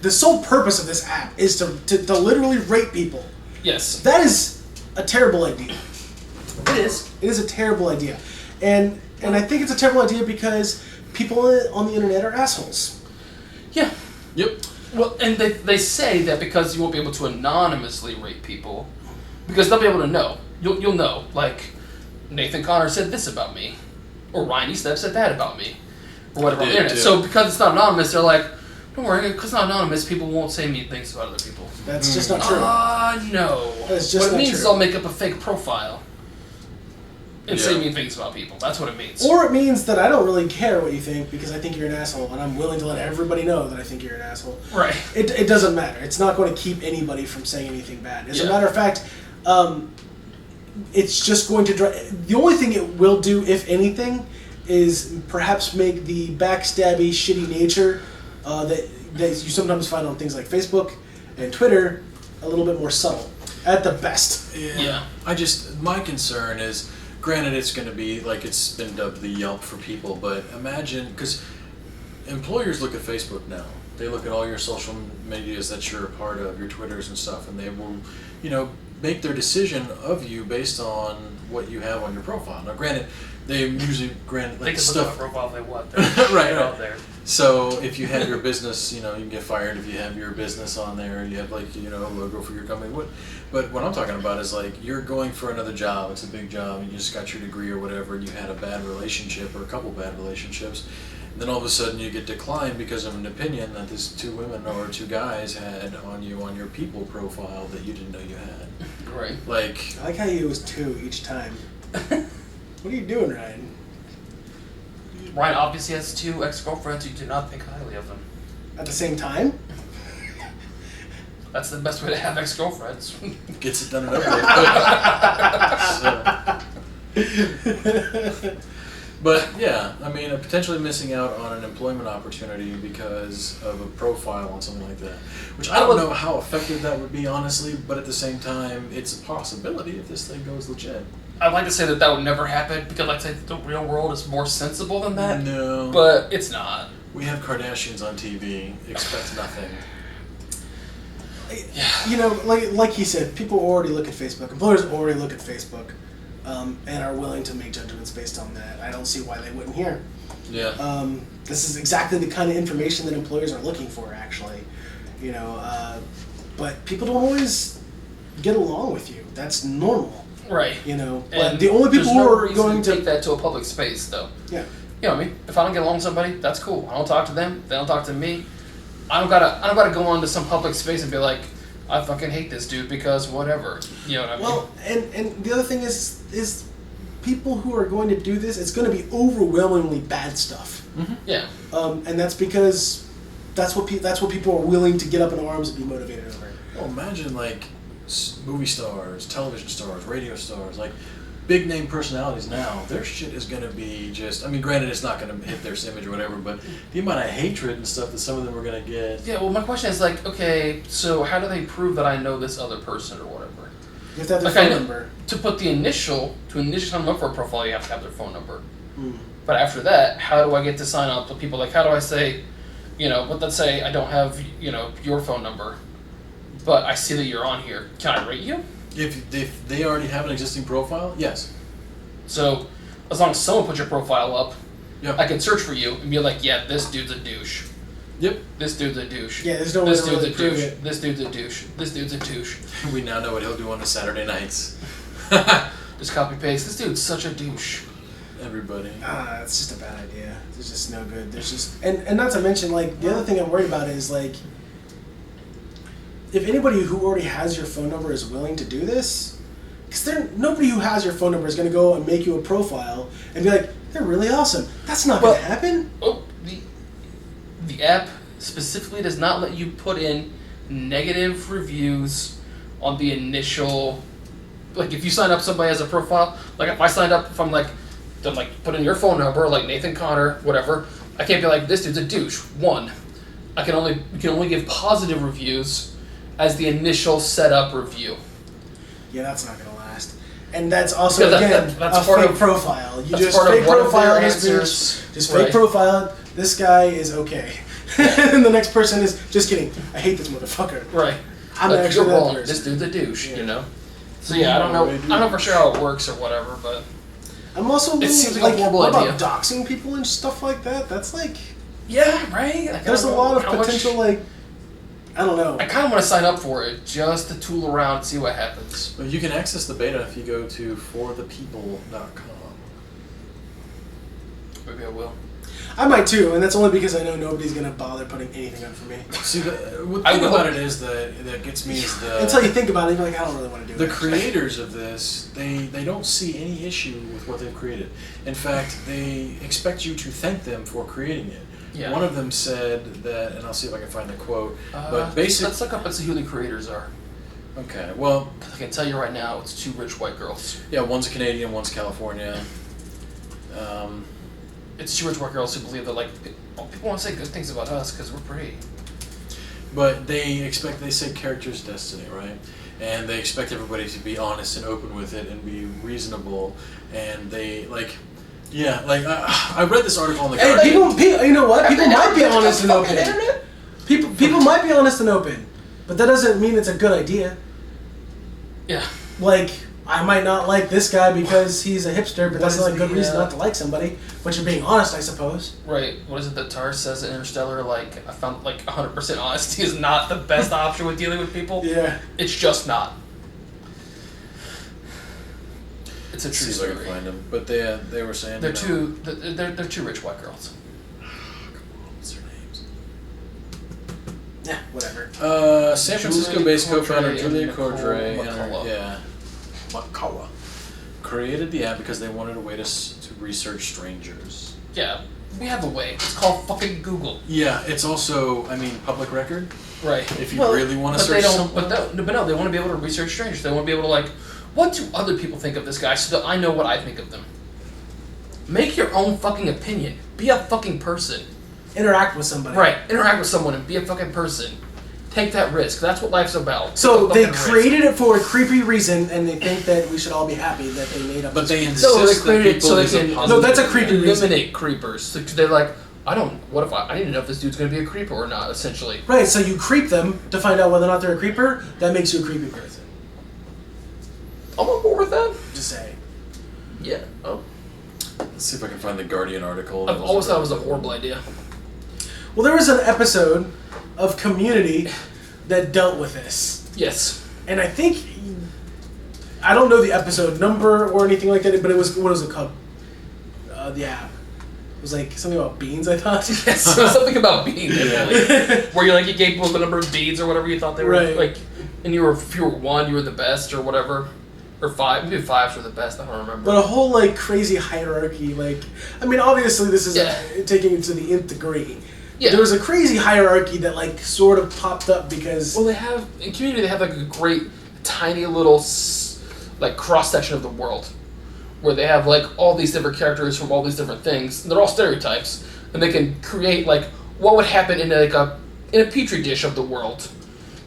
the sole purpose of this app is to literally rate people. Yes. That is a terrible idea. It is. It is a terrible idea. And I think it's a terrible idea because people on the internet are assholes. Yeah. Yep. Well, and they say that because you won't be able to anonymously rate people, because they'll be able to know. You'll know. Like, Nathan Connor said this about me. Or Ryan Eastep said that about me. Or whatever on the internet. So because it's not anonymous, they're like, don't worry, because it's not anonymous, people won't say mean things about other people. That's just not true. No. That's just what it not means true. is I'll make up a fake profile and say mean things about people. That's what it means. Or it means that I don't really care what you think because I think you're an asshole and I'm willing to let everybody know that I think you're an asshole. Right. It doesn't matter. It's not going to keep anybody from saying anything bad. As a matter of fact, it's just going to the only thing it will do, if anything, is perhaps make the backstabby, shitty nature that you sometimes find on things like Facebook and Twitter a little bit more subtle, at the best. Yeah. My concern is, granted it's going to be, like it's been dubbed the Yelp for people, but imagine, because employers look at Facebook now. They look at all your social medias that you're a part of, your Twitters and stuff, and they will, make their decision of you based on what you have on your profile. Now, granted, they usually like they can stuff. look at my profile if they want. Right. Out there. So if you have your business, you can get fired if you have your business on there. You have a logo for your company. But what I'm talking about is like you're going for another job. It's a big job. You just got your degree or whatever, and you had a bad relationship or a couple bad relationships. And then all of a sudden you get declined because of an opinion that these 2 women or 2 guys had on you on your people profile that you didn't know you had. Right. Like, I like how you was 2 each time. What are you doing, Ryan? Ryan obviously has 2 ex-girlfriends who do not think highly of him. At the same time? That's the best way to have ex-girlfriends. gets it done and over with. But yeah, I mean, potentially missing out on an employment opportunity because of a profile on something like that. Which I don't know how effective that would be, honestly, but at the same time, it's a possibility if this thing goes legit. I'd like to say that would never happen because I'd like to say that the real world is more sensible than that. No. But it's not. We have Kardashians on TV. Expect nothing. You know, like he said, people already look at Facebook. Employers already look at Facebook, and are willing to make judgments based on that. I don't see why they wouldn't here. Yeah. This is exactly the kind of information that employers are looking for, actually. You know, but people don't always get along with you. That's normal. Right. You know, and but the only people who are going to take that to a public space, though. Yeah. You know what I mean? If I don't get along with somebody, that's cool. I don't talk to them. They don't talk to me. I don't gotta go on to some public space and be like, I fucking hate this dude because whatever. You know what I mean? Well, and the other thing is people who are going to do this, it's going to be overwhelmingly bad stuff. Mm-hmm. Yeah. And that's because that's what people are willing to get up in arms and be motivated over. Well, imagine like movie stars, television stars, radio stars, like big name personalities now. Their shit is going to be just. I mean, granted, it's not going to hit their image or whatever, but the amount of hatred and stuff that some of them are going to get. Yeah. Well, my question is like, okay, so how do they prove that I know this other person or whatever? You have to have their phone number. To put the initial sign up for a profile, you have to have their phone number. Mm. But after that, how do I get to sign up with people? Like, how do I say, you know, but let's say I don't have, you know, your phone number, but I see that you're on here. Can I rate you? If they already have an existing profile, yes. So, as long as someone puts your profile up, Yep. I can search for you and be like, yeah, this dude's a douche. Yep. This dude's a douche. Yeah, there's no way This to dude's really a prove douche. it. This dude's a douche. This dude's a douche. We now know what he'll do on the Saturday nights. Just copy paste. This dude's such a douche. Everybody. It's just a bad idea. There's just no good. There's just and not to mention, like, the other thing I'm worried about is, like, if anybody who already has your phone number is willing to do this, because nobody who has your phone number is going to go and make you a profile and be like, they're really awesome. That's not going to happen. Oh, the app specifically does not let you put in negative reviews on the initial. Like, if you sign up somebody as a profile, like if I signed up from like put in your phone number, like Nathan Connor, whatever, I can't be like, this dude's a douche. One, you can only give positive reviews as the initial setup review. Yeah, that's not going to last. And that's also, Because again, that's a part fake of- profile. You that's just part of fake one of profile their this answers. bitch. Just fake Right. profile. This guy is okay. And the next person is, just kidding, I hate this motherfucker. Right. I'm Like, actually you're that wrong. person. This dude's a douche, Yeah. you know? So yeah, I don't know for sure how it works or whatever, but I'm also It seems like a horrible what idea. about doxing people and stuff like that? That's like, yeah, right? Like, there's a lot of how much- potential, like, I don't know. I kind of want to sign up for it just to tool around and see what happens. Well, you can access the beta if you go to forthepeople.com. Maybe I will. I might too, and that's only because I know nobody's gonna bother putting anything up for me. See, the I thing will. about it is that gets me is Until you think about it, you're like, I don't really want to do the it. creators of this, they don't see any issue with what they've created. In fact, they expect you to thank them for creating it. Yeah. One of them said that, and I'll see if I can find the quote, but basically... Let's look up and see who the creators are. Okay, well... 'Cause I can tell you right now, it's two rich white girls. Yeah, one's Canadian, one's California. It's two rich white girls who believe that, like, people want to say good things about us because we're pretty. But they say character's destiny, right? And they expect everybody to be honest and open with it and be reasonable. And they, like... Yeah, like, I read this article on the Hey, Guardian. people, you know what? People might be honest and Fucking open. internet? People might be honest and open, but that doesn't mean it's a good idea. Yeah. Like, I might not like this guy because he's a hipster, but that's What not a is good the, reason not to like somebody. But you're being honest, I suppose. Right. What is it that Tar says in Interstellar? Like, I found, like, 100% honesty is not the best option with dealing with people. Yeah. It's just not. It's a true See if I story. can find them. But they were saying... They're you know, they're two rich white girls. What's their names? Yeah, whatever. San Julie Francisco-based Cordray co-founder and Julia Nicole Cordray McCullough. McCullough created the app because they wanted a way to research strangers. Yeah, we have a way. It's called fucking Google. Yeah, it's also, I mean, public record. Right. If you really want to but they search don't. someone. But no, they want to be able to research strangers. They want to be able to, like, what do other people think of this guy so that I know what I think of them. Make your own fucking opinion. Be a fucking person. Interact with somebody. Right. Interact with someone and be a fucking person. Take that risk. That's what life's about. So they created it for a creepy reason, and they think that we should all be happy that they made up. But they insist So they that created it people so they use a can positive No, that's a creepy reason. eliminate creepers. So they're like, I need to know if this dude's going to be a creeper or not, essentially. Right, so you creep them to find out whether or not they're a creeper. That makes you a creepy person. I'm on board with that. Just saying. Yeah. Oh. Let's see if I can find the Guardian article. I've always thought it was a horrible idea. Well, there was an episode of Community that dealt with this. Yes. And I think, I don't know the episode number or anything like that, but it was, what was it called? The app. It was like something about beans, I thought. Yes, something about beans. Yeah. Where you gave people the number of beads or whatever you thought they were. Right. And if you were 1, you were the best or whatever. Or 5. Maybe 5s were the best, I don't remember. But a whole crazy hierarchy, obviously this is taking it to the nth degree. Yeah. There was a crazy hierarchy that sort of popped up because... Well, in Community they have a great tiny little cross section of the world where they have all these different characters from all these different things. And they're all stereotypes, and they can create what would happen in a petri dish of the world,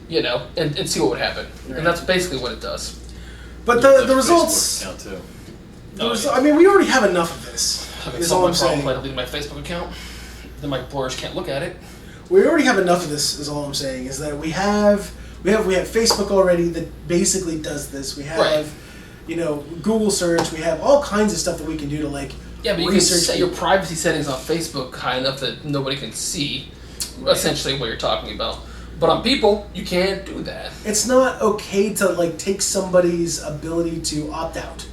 and see what would happen. Right. And that's basically what it does. But the results... Count too. we already have enough of this. Having Is solved all my I'm problem saying. by deleting my Facebook account, then my employers can't look at it. We already have enough of this. Is all I'm saying. Is that we have Facebook already that basically does this. We have, Google search. We have all kinds of stuff that we can do to Yeah, but you can set your privacy settings on Facebook high enough that nobody can see essentially what you're talking about. But on people, you can't do that. It's not okay to take somebody's ability to opt out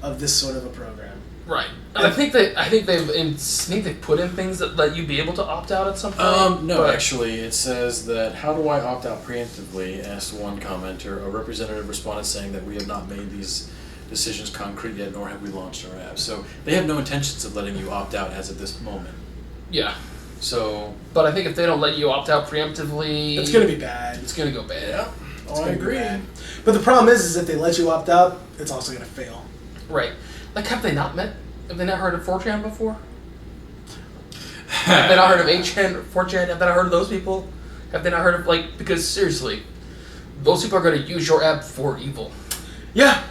of this sort of a program. Right. And I think they've put in things that let you be able to opt out at some point. No, actually, it says that, how do I opt out preemptively, asked one commenter. A representative responded saying that we have not made these decisions concrete yet, nor have we launched our app. So they have no intentions of letting you opt out as of this moment. Yeah. So... But I think if they don't let you opt out preemptively... It's going to be bad. It's going to go bad. Yeah. I agree. But the problem is if they let you opt out, it's also going to fail. Right. Have they not heard of 4chan before? Have they not heard of 8chan, 4chan? Have they not heard of those people? Have they not heard of, because seriously, those people are going to use your app for evil. Yeah.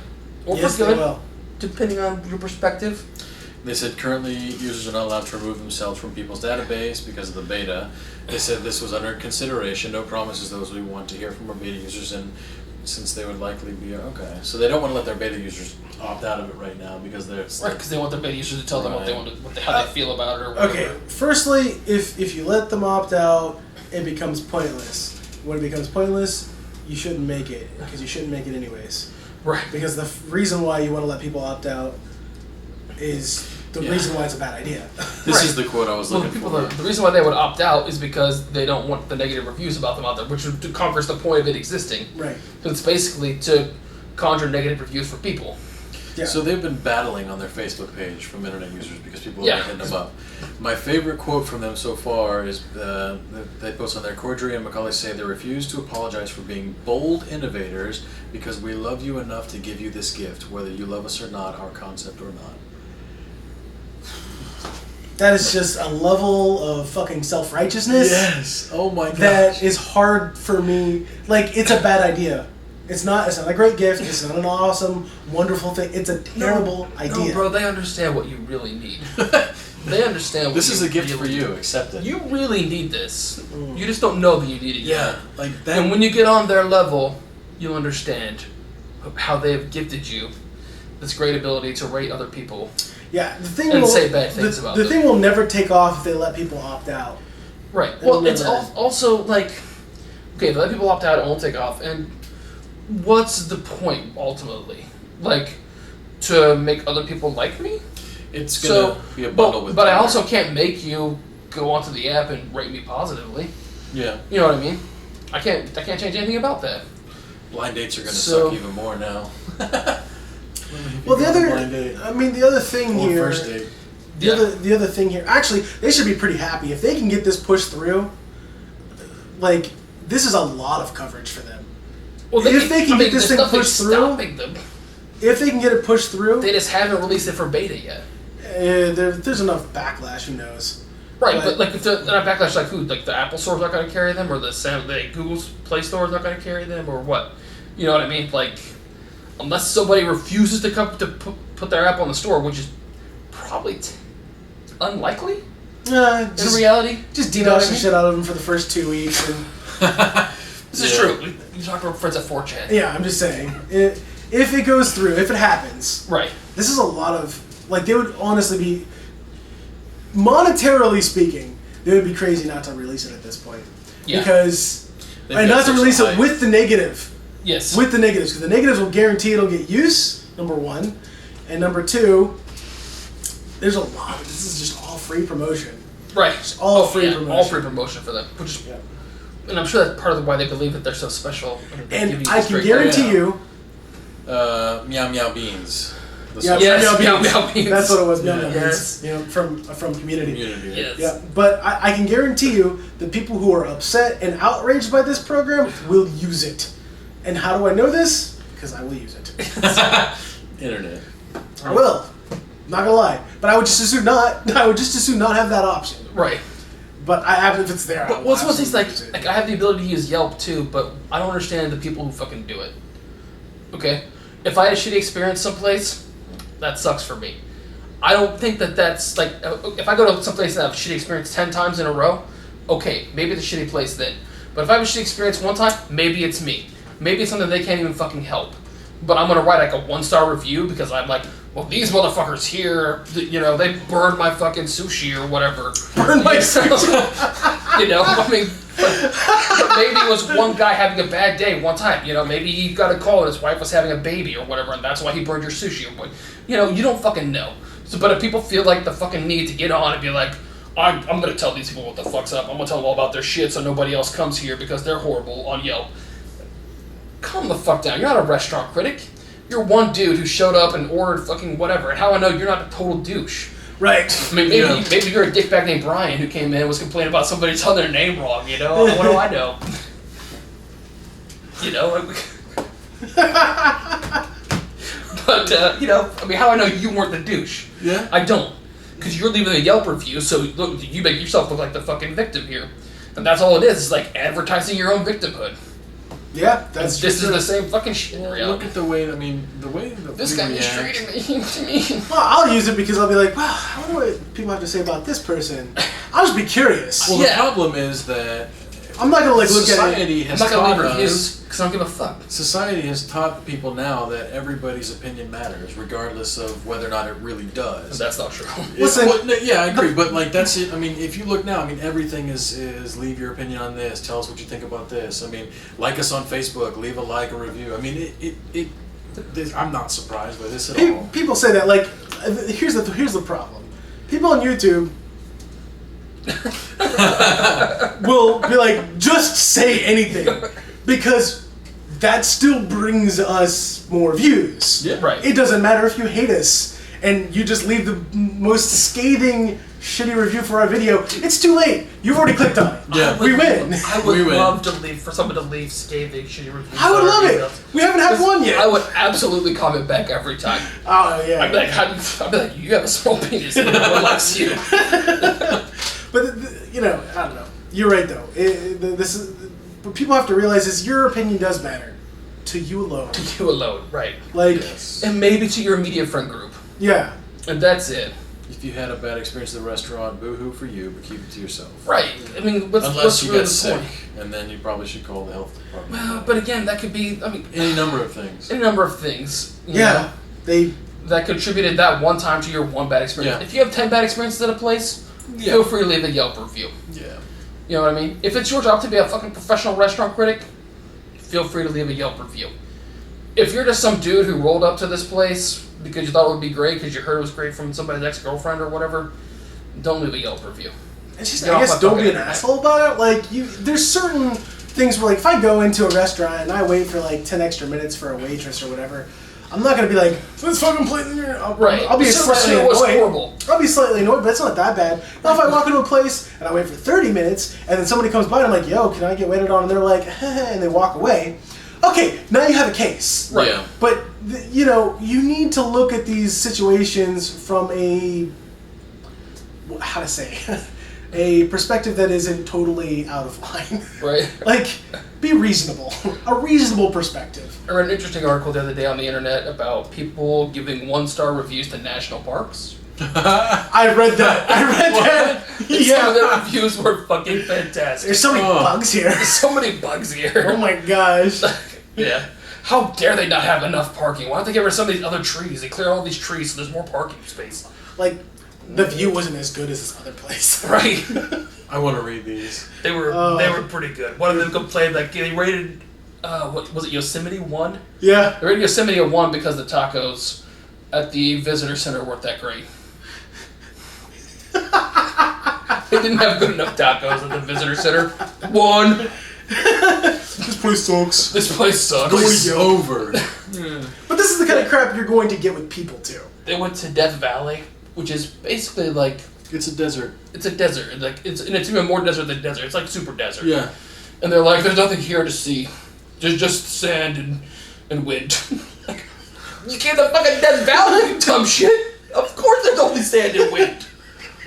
Or yes, for good, they will. depending on your perspective. They said currently users are not allowed to remove themselves from people's database because of the beta. They said this was under consideration. No promises, those we want to hear from our beta users, and since they would likely be okay. So they don't want to let their beta users opt out of it right now because they're... Right, because they want their beta users to tell them what they want to, how they feel about it or whatever. Okay, firstly, if you let them opt out, it becomes pointless. When it becomes pointless, you shouldn't make it, because you shouldn't make it anyways. Right. Because the reason why you want to let people opt out is the reason why it's a bad idea. This is the quote I was looking for. The reason why they would opt out is because they don't want the negative reviews about them out there, which conquers the point of it existing. Right. Because it's basically to conjure negative reviews for people. Yeah. So they've been battling on their Facebook page from internet users because people have been hitting them up. My favorite quote from them so far is they post on their Cordry and Macaulay say they refuse to apologize for being bold innovators because we love you enough to give you this gift, whether you love us or not, our concept or not. That is just a level of fucking self-righteousness. Yes. Oh my gosh. That is hard for me. It's a bad idea. It's not a great gift. It's not an awesome, wonderful thing. It's a terrible idea. No, bro, they understand what you really need. They understand what this is a gift really for you. Accept it. You really need this. You just don't know that you need it yet. like that. And when you get on their level, you'll understand how they have gifted you this great ability to rate other people. Yeah, the thing and will say bad things about the them. thing will never take off if they let people opt out. Right. It'll Well, it's never- also okay, if they let people opt out, it won't take off. And what's the point ultimately? To make other people like me? It's gonna be a bundle with. But I also can't make you go onto the app and rate me positively. Yeah. You know what I mean? I can't change anything about that. Blind dates are gonna suck even more now. Well, the other thing Or here. first date. The other thing here. Actually, they should be pretty happy if they can get this pushed through. This is a lot of coverage for them. Well, if they can get this thing pushed through, stopping them. if they can get it pushed through, They just haven't released it for beta yet. There's enough backlash. Who knows? Right, but like if they're not backlash, like who? Like the Apple Store's not going to carry them, or the Google's Play Store is not going to carry them, or what? You know what I mean? Like, unless somebody refuses to come to put their app on the store, which is probably unlikely. In reality, just DDoS the shit out of them for the first 2 weeks. And this is true. You talk to our friends at 4chan. Yeah, I'm just saying. If it goes through, if it happens, right? This is a lot of they would honestly be, monetarily speaking, they would be crazy not to release it at this point. Yeah. Because and not to release it with the negative. Yes. With the negatives, because the negatives will guarantee it'll get use. Number one, and number two, there's a lot. This is just all free promotion. Right. Just all free promotion. All free promotion for them. Which is, and I'm sure that's part of why they believe that they're so special. And I can guarantee you, Meow Meow Beans. Meow Beans. That's what it was. Meow Meow Beans. You know, from Community. Yes. Yeah, but I can guarantee you, the people who are upset and outraged by this program will use it. And how do I know this? Because I will use it. Internet. I will. Not gonna lie, but I would just as soon not. I would just as soon not have that option. Right. But I have if it's there. But what's one thing like I have the ability to use Yelp too, but I don't understand the people who fucking do it. Okay, if I had a shitty experience someplace, that sucks for me. I don't think that's like if I go to someplace and have a shitty experience 10 times in a row, okay, maybe it's a shitty place then. But if I have a shitty experience one time, maybe it's me. Maybe it's something they can't even fucking help. But I'm gonna write like a 1-star review because I'm like, well, these motherfuckers here, you know, they burned my fucking sushi or whatever. Burned my sushi. You know, I mean, but maybe it was one guy having a bad day one time. You know, maybe he got a call and his wife was having a baby or whatever, and that's why he burned your sushi or what. You know, you don't fucking know. So, but if people feel like the fucking need to get on and be like, I'm gonna tell these people what the fuck's up. I'm gonna tell them all about their shit so nobody else comes here because they're horrible on Yelp. Calm the fuck down. You're not a restaurant critic. You're one dude who showed up and ordered fucking whatever. And how I know you're not a total douche. Right. I mean, maybe you're a dickbag named Brian who came in and was complaining about somebody telling their name wrong, you know? What do I know? You know? But, you know, I mean, how I know you weren't the douche? Yeah. I don't. Because you're leaving a Yelp review, so look, you make yourself look like the fucking victim here. And that's all it is. It's like advertising your own victimhood. Yeah, that's this is the same fucking shit. Look at the way this guy is treating me. Well, I'll use it because I'll be like, wow, I wonder what people have to say about this person. I'll just be curious. Well, the problem is that I'm not gonna like look society at it. has I'm not gonna taught leave reviews us. because I don't give a fuck. Society has taught people now that everybody's opinion matters, regardless of whether or not it really does. That's not true. Listen, yeah, I agree, but like that's it. I mean, if you look now, I mean, everything is leave your opinion on this. Tell us what you think about this. I mean, like us on Facebook, leave a like, a review. I mean, I'm not surprised by this at all. People say that like, here's the problem. People on YouTube will be like, just say anything, because that still brings us more views. Yeah, right. It doesn't matter if you hate us and you just leave the most scathing, shitty review for our video. It's too late. You've already clicked on it. Yeah. We win. I would love for someone to leave scathing, shitty reviews. I would love it. We haven't had one yet. I would absolutely comment back every time. Oh yeah. I'd be like, you have a small penis. No one likes you. But you know, I don't know. You're right though. What people have to realize is your opinion does matter to you alone. To you alone, right? Like, Yes. And maybe to your immediate friend group. Yeah. And that's it. If you had a bad experience at the restaurant, boo-hoo for you, but keep it to yourself. Right. I mean, Unless what's you really get the sick, point? and then you probably should call the health department. Well, but again, that could be. I mean, Any number of things. any number of things. You Yeah. know, that contributed that one time to your one bad experience. Yeah. If you have 10 bad experiences at a place, feel free to leave a Yelp review. Yeah. You know what I mean? If it's your job to be a fucking professional restaurant critic, feel free to leave a Yelp review. If you're just some dude who rolled up to this place because you thought it would be great because you heard it was great from somebody's ex-girlfriend or whatever, don't leave a Yelp review. It's just, I guess, don't be an asshole about it. Like, there's certain things where, like, if I go into a restaurant and I wait for like 10 extra minutes for a waitress or whatever, I'm not gonna be like, let's fucking play. Right. I'll be slightly annoyed. Horrible. I'll be slightly annoyed, but it's not that bad. Now, if I walk into a place and I wait for 30 minutes and then somebody comes by and I'm like, yo, can I get waited on? And they're like, and they walk away. Okay, now you have a case. Right. Yeah. But, you need to look at these situations from a perspective that isn't totally out of line. Right. Like, be reasonable. A reasonable perspective. I read an interesting article the other day on the internet about people giving 1-star reviews to national parks. I read that. Some of their reviews were fucking fantastic. There's so many bugs here. There's so many bugs here. Oh my gosh. Yeah. How dare they not have enough parking? Why don't they get rid of some of these other trees? They clear all these trees so there's more parking space. Like, the view wasn't as good as this other place. Right. I want to read these. They were pretty good. One of them complained, like, they rated, what was it, Yosemite 1? Yeah. They rated Yosemite a 1 because the tacos at the visitor center weren't that great. They didn't have good enough tacos at the visitor center. 1. This place sucks. This place sucks. It's over. But this is the kind of crap you're going to get with people, too. They went to Death Valley, which is basically like... It's a desert. It's a desert. Like it's even more desert than desert. It's like super desert. Yeah. And they're like, there's nothing here to see. There's just sand and wind. Like, you came to fucking Death Valley, you dumb shit. Of course there's only sand and wind.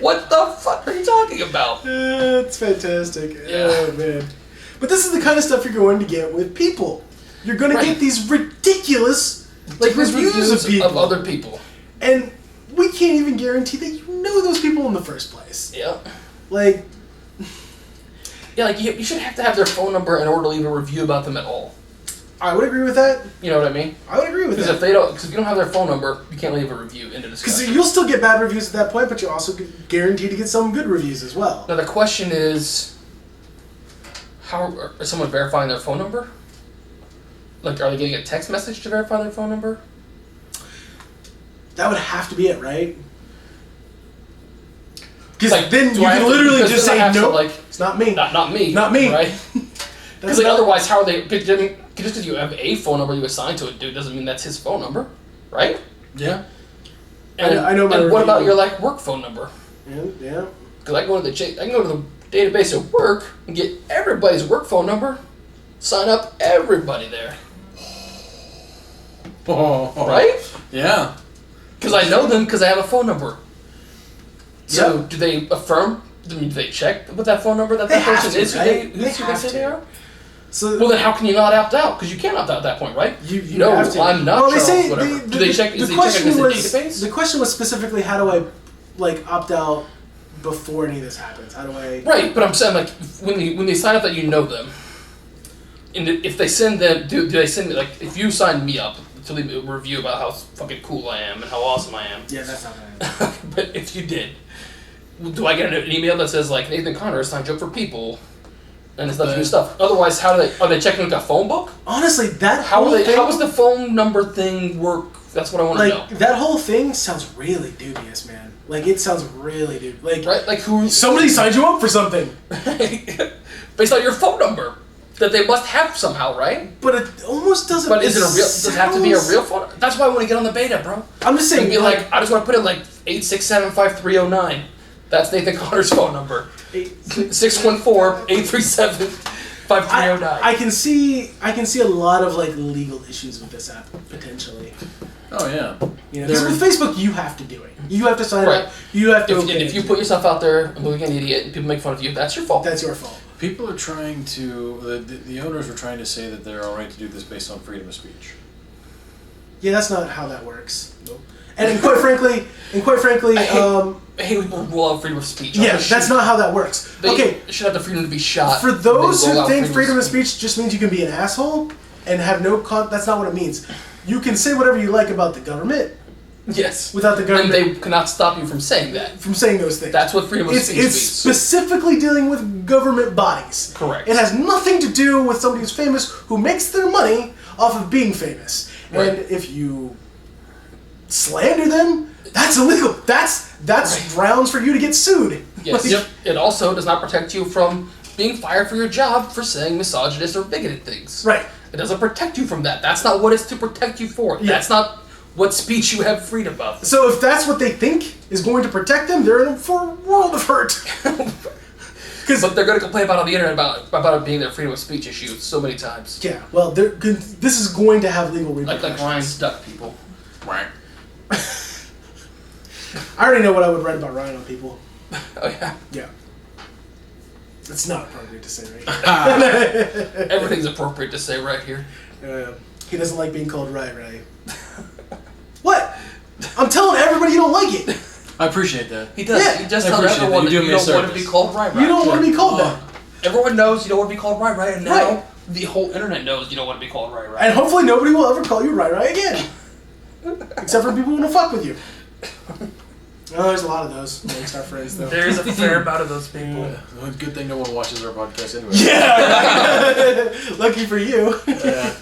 What the fuck are you talking about? It's fantastic. Yeah. Oh, man. But this is the kind of stuff you're going to get with people. You're going to get these ridiculous reviews of people. Of other people. And we can't even guarantee that you know those people in the first place. Yeah. Like... Yeah, like you should have to have their phone number in order to leave a review about them at all. I would agree with that. You know what I mean? I would agree with that. Because if you don't have their phone number, you can't leave a review into discussion. Because you'll still get bad reviews at that point, but you also guarantee to get some good reviews as well. Now the question is, how is someone verifying their phone number? Like, are they getting a text message to verify their phone number? That would have to be it, right? Because Like, then you can literally just say, nope, it's not me. Not me. Not me. Right? Because otherwise, how are they... Just because you have a phone number you assign to a dude doesn't mean that's his phone number, right? Yeah. And, I know my and what review. about your work phone number? Yeah. Because I can go to the database at work and get everybody's work phone number, sign up everybody there. Right? Yeah. Because I know them because I have a phone number. So do they affirm? Do they check with that phone number that person is right? who they say they are? So well, then how can you not opt out? Because you can't opt out at that point, right? You no, have to. I'm not. Well, they Charles, say whatever. Do they check? Is they check against the database? The question was specifically, how do I opt out before any of this happens? How do I? Right, but I'm saying when they sign up that you know them, and if they send them, do they send me if you sign me up to leave a review about how fucking cool I am and how awesome I am? Yeah, that's not bad. But if you did, do I get an email that says Nathan Connor signed you up for people? And it's not new stuff. Otherwise, are they checking a phone book? Honestly, how does the phone number thing work? That's what I want to know. That whole thing sounds really dubious, man. It sounds really dubious. Right? Who? Somebody signed you up for something. Based on your phone number that they must have somehow, right? But it almost doesn't. But is it a real? Does it have to be a real phone? That's why I want to get on the beta, bro. I'm just saying. Be I just want to put in 8675309. That's Nathan Connor's phone number. 614-837-5309. I can see a lot of legal issues with this app potentially. Oh yeah. Because with Facebook you have to do it. You have to sign up. You have to. If you put yourself out there and look like an idiot and people make fun of you, that's your fault. That's your fault. People are trying to. The owners are trying to say that they're all right to do this based on freedom of speech. Yeah, that's not how that works. Nope. And quite frankly, I hate when people rule out freedom of speech. Yeah, that's not how that works. They should have the freedom to be shot. For those who think freedom of speech just means you can be an asshole and have no that's not what it means. You can say whatever you like about the government. Yes. Without the government. And they cannot stop you from saying that. From saying those things. That's what freedom of speech means. It's specifically dealing with government bodies. Correct. It has nothing to do with somebody who's famous who makes their money off of being famous. Right. And if you slander them, that's illegal. That's grounds for you to get sued. Yes. It also does not protect you from being fired for your job for saying misogynist or bigoted things. Right. It doesn't protect you from that. That's not what it's to protect you for. Yeah. That's not what speech you have freedom of. So if that's what they think is going to protect them, they're in for a world of hurt. But they're going to complain about it on the internet about it being their freedom of speech issue so many times. Yeah, well, this is going to have legal repercussions. Like Ryan's duck people. Right. I already know what I would write about Ryan on people. Oh, yeah. Yeah. It's not appropriate to say right here. Everything's appropriate to say right here. He doesn't like being called Right. What? I'm telling everybody you don't like it. I appreciate that. He does. Yeah. He just I tells appreciate everyone that. that You you do me a don't want to be service. called right. You don't want to be called that. Everyone knows you don't want to be called right, and now Right. the whole internet knows you don't want to be called right. And hopefully nobody will ever call you Right again. Except for people who want to fuck with you. Oh, there's a lot of those amongst our friends, though. There's a fair amount of those people. Yeah. Well, good thing no one watches our podcast anyway. Yeah! Lucky for you. Yeah.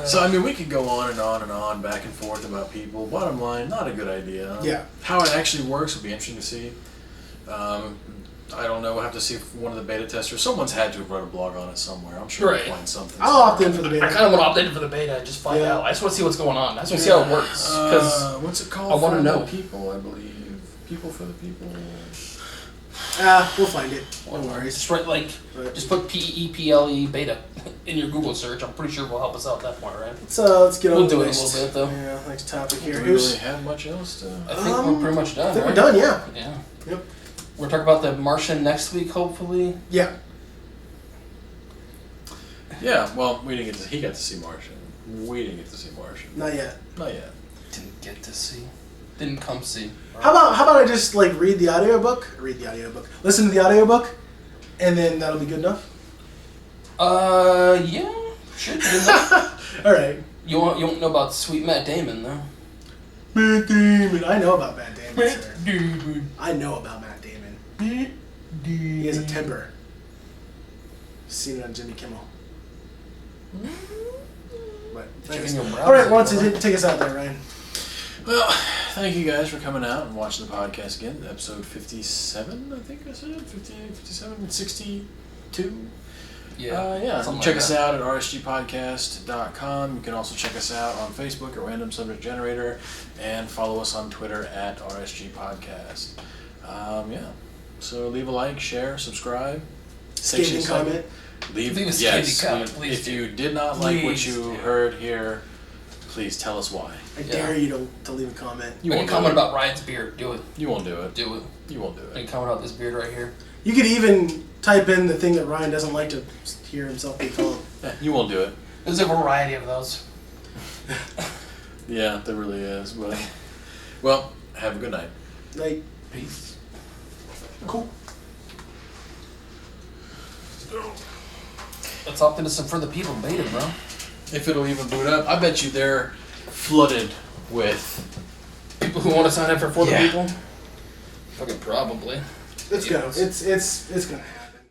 So, I mean, we could go on and on and on, back and forth about people. Bottom line, not a good idea. Yeah. How it actually works would be interesting to see. I don't know. We'll have to see if one of the beta testers, someone's had to have wrote a blog on it somewhere. I'm sure Right. we'll find something. I'll opt in for the I beta. kind of want to opt in for the beta and just find Yeah. out. I just want to see what's going on. I just want to see how it works. Because what's it called? I wanna For know. the people, I believe. People for the people. We'll find it. No worries. just write just put PEPLE beta in your Google search. I'm pretty sure it will help us out at that point, right? Let's get on We'll the do it in a list. little bit, though. Yeah, next topic Do here. we really have much else to... I think we're pretty much done. I think right? we're done, yeah. Yeah. Yep. We're talking about the Martian next week, hopefully. Yeah. Yeah, well, we didn't get to... He got to see Martian. We didn't get to see Martian. Not yet. Not yet. Didn't get to see. Didn't come see. How about I just read the audiobook? Listen to the audiobook, and then that'll be good enough? Yeah. Should be enough. Alright. You won't know about sweet Matt Damon, though. Matt Damon. I know about Matt Damon, sir. Damon. I know about Matt Damon. He has a temper. Seen it on Jimmy Kimmel. But thanks. Alright, once take us out there, Ryan. Well, thank you guys for coming out and watching the podcast again. Episode 57, I think I said. 58, 57, 62. Yeah. Check us out at rsgpodcast.com. You can also check us out on Facebook at Random Subject Generator and follow us on Twitter at RSG Podcast. So leave a like, share, subscribe. Scathing comment. Leave a yes. scathing comment, please If do. you did not like what Please you do. heard here, please tell us why. I dare you to leave a comment. You Any won't comment do it. about Ryan's beard? Do it. You won't do it. Do it. You won't do Any it. comment about this beard right here? You could even type in the thing that Ryan doesn't like to hear himself be called. You won't do it. There's a variety of those. Yeah, there really is. But well, have a good night. Like, Peace. cool. Let's opt into some For the People beta, bro. If it'll even boot up, I bet you they're flooded with. People who want to sign up for the Yeah. People? Fucking probably. Let's go. It's gonna happen.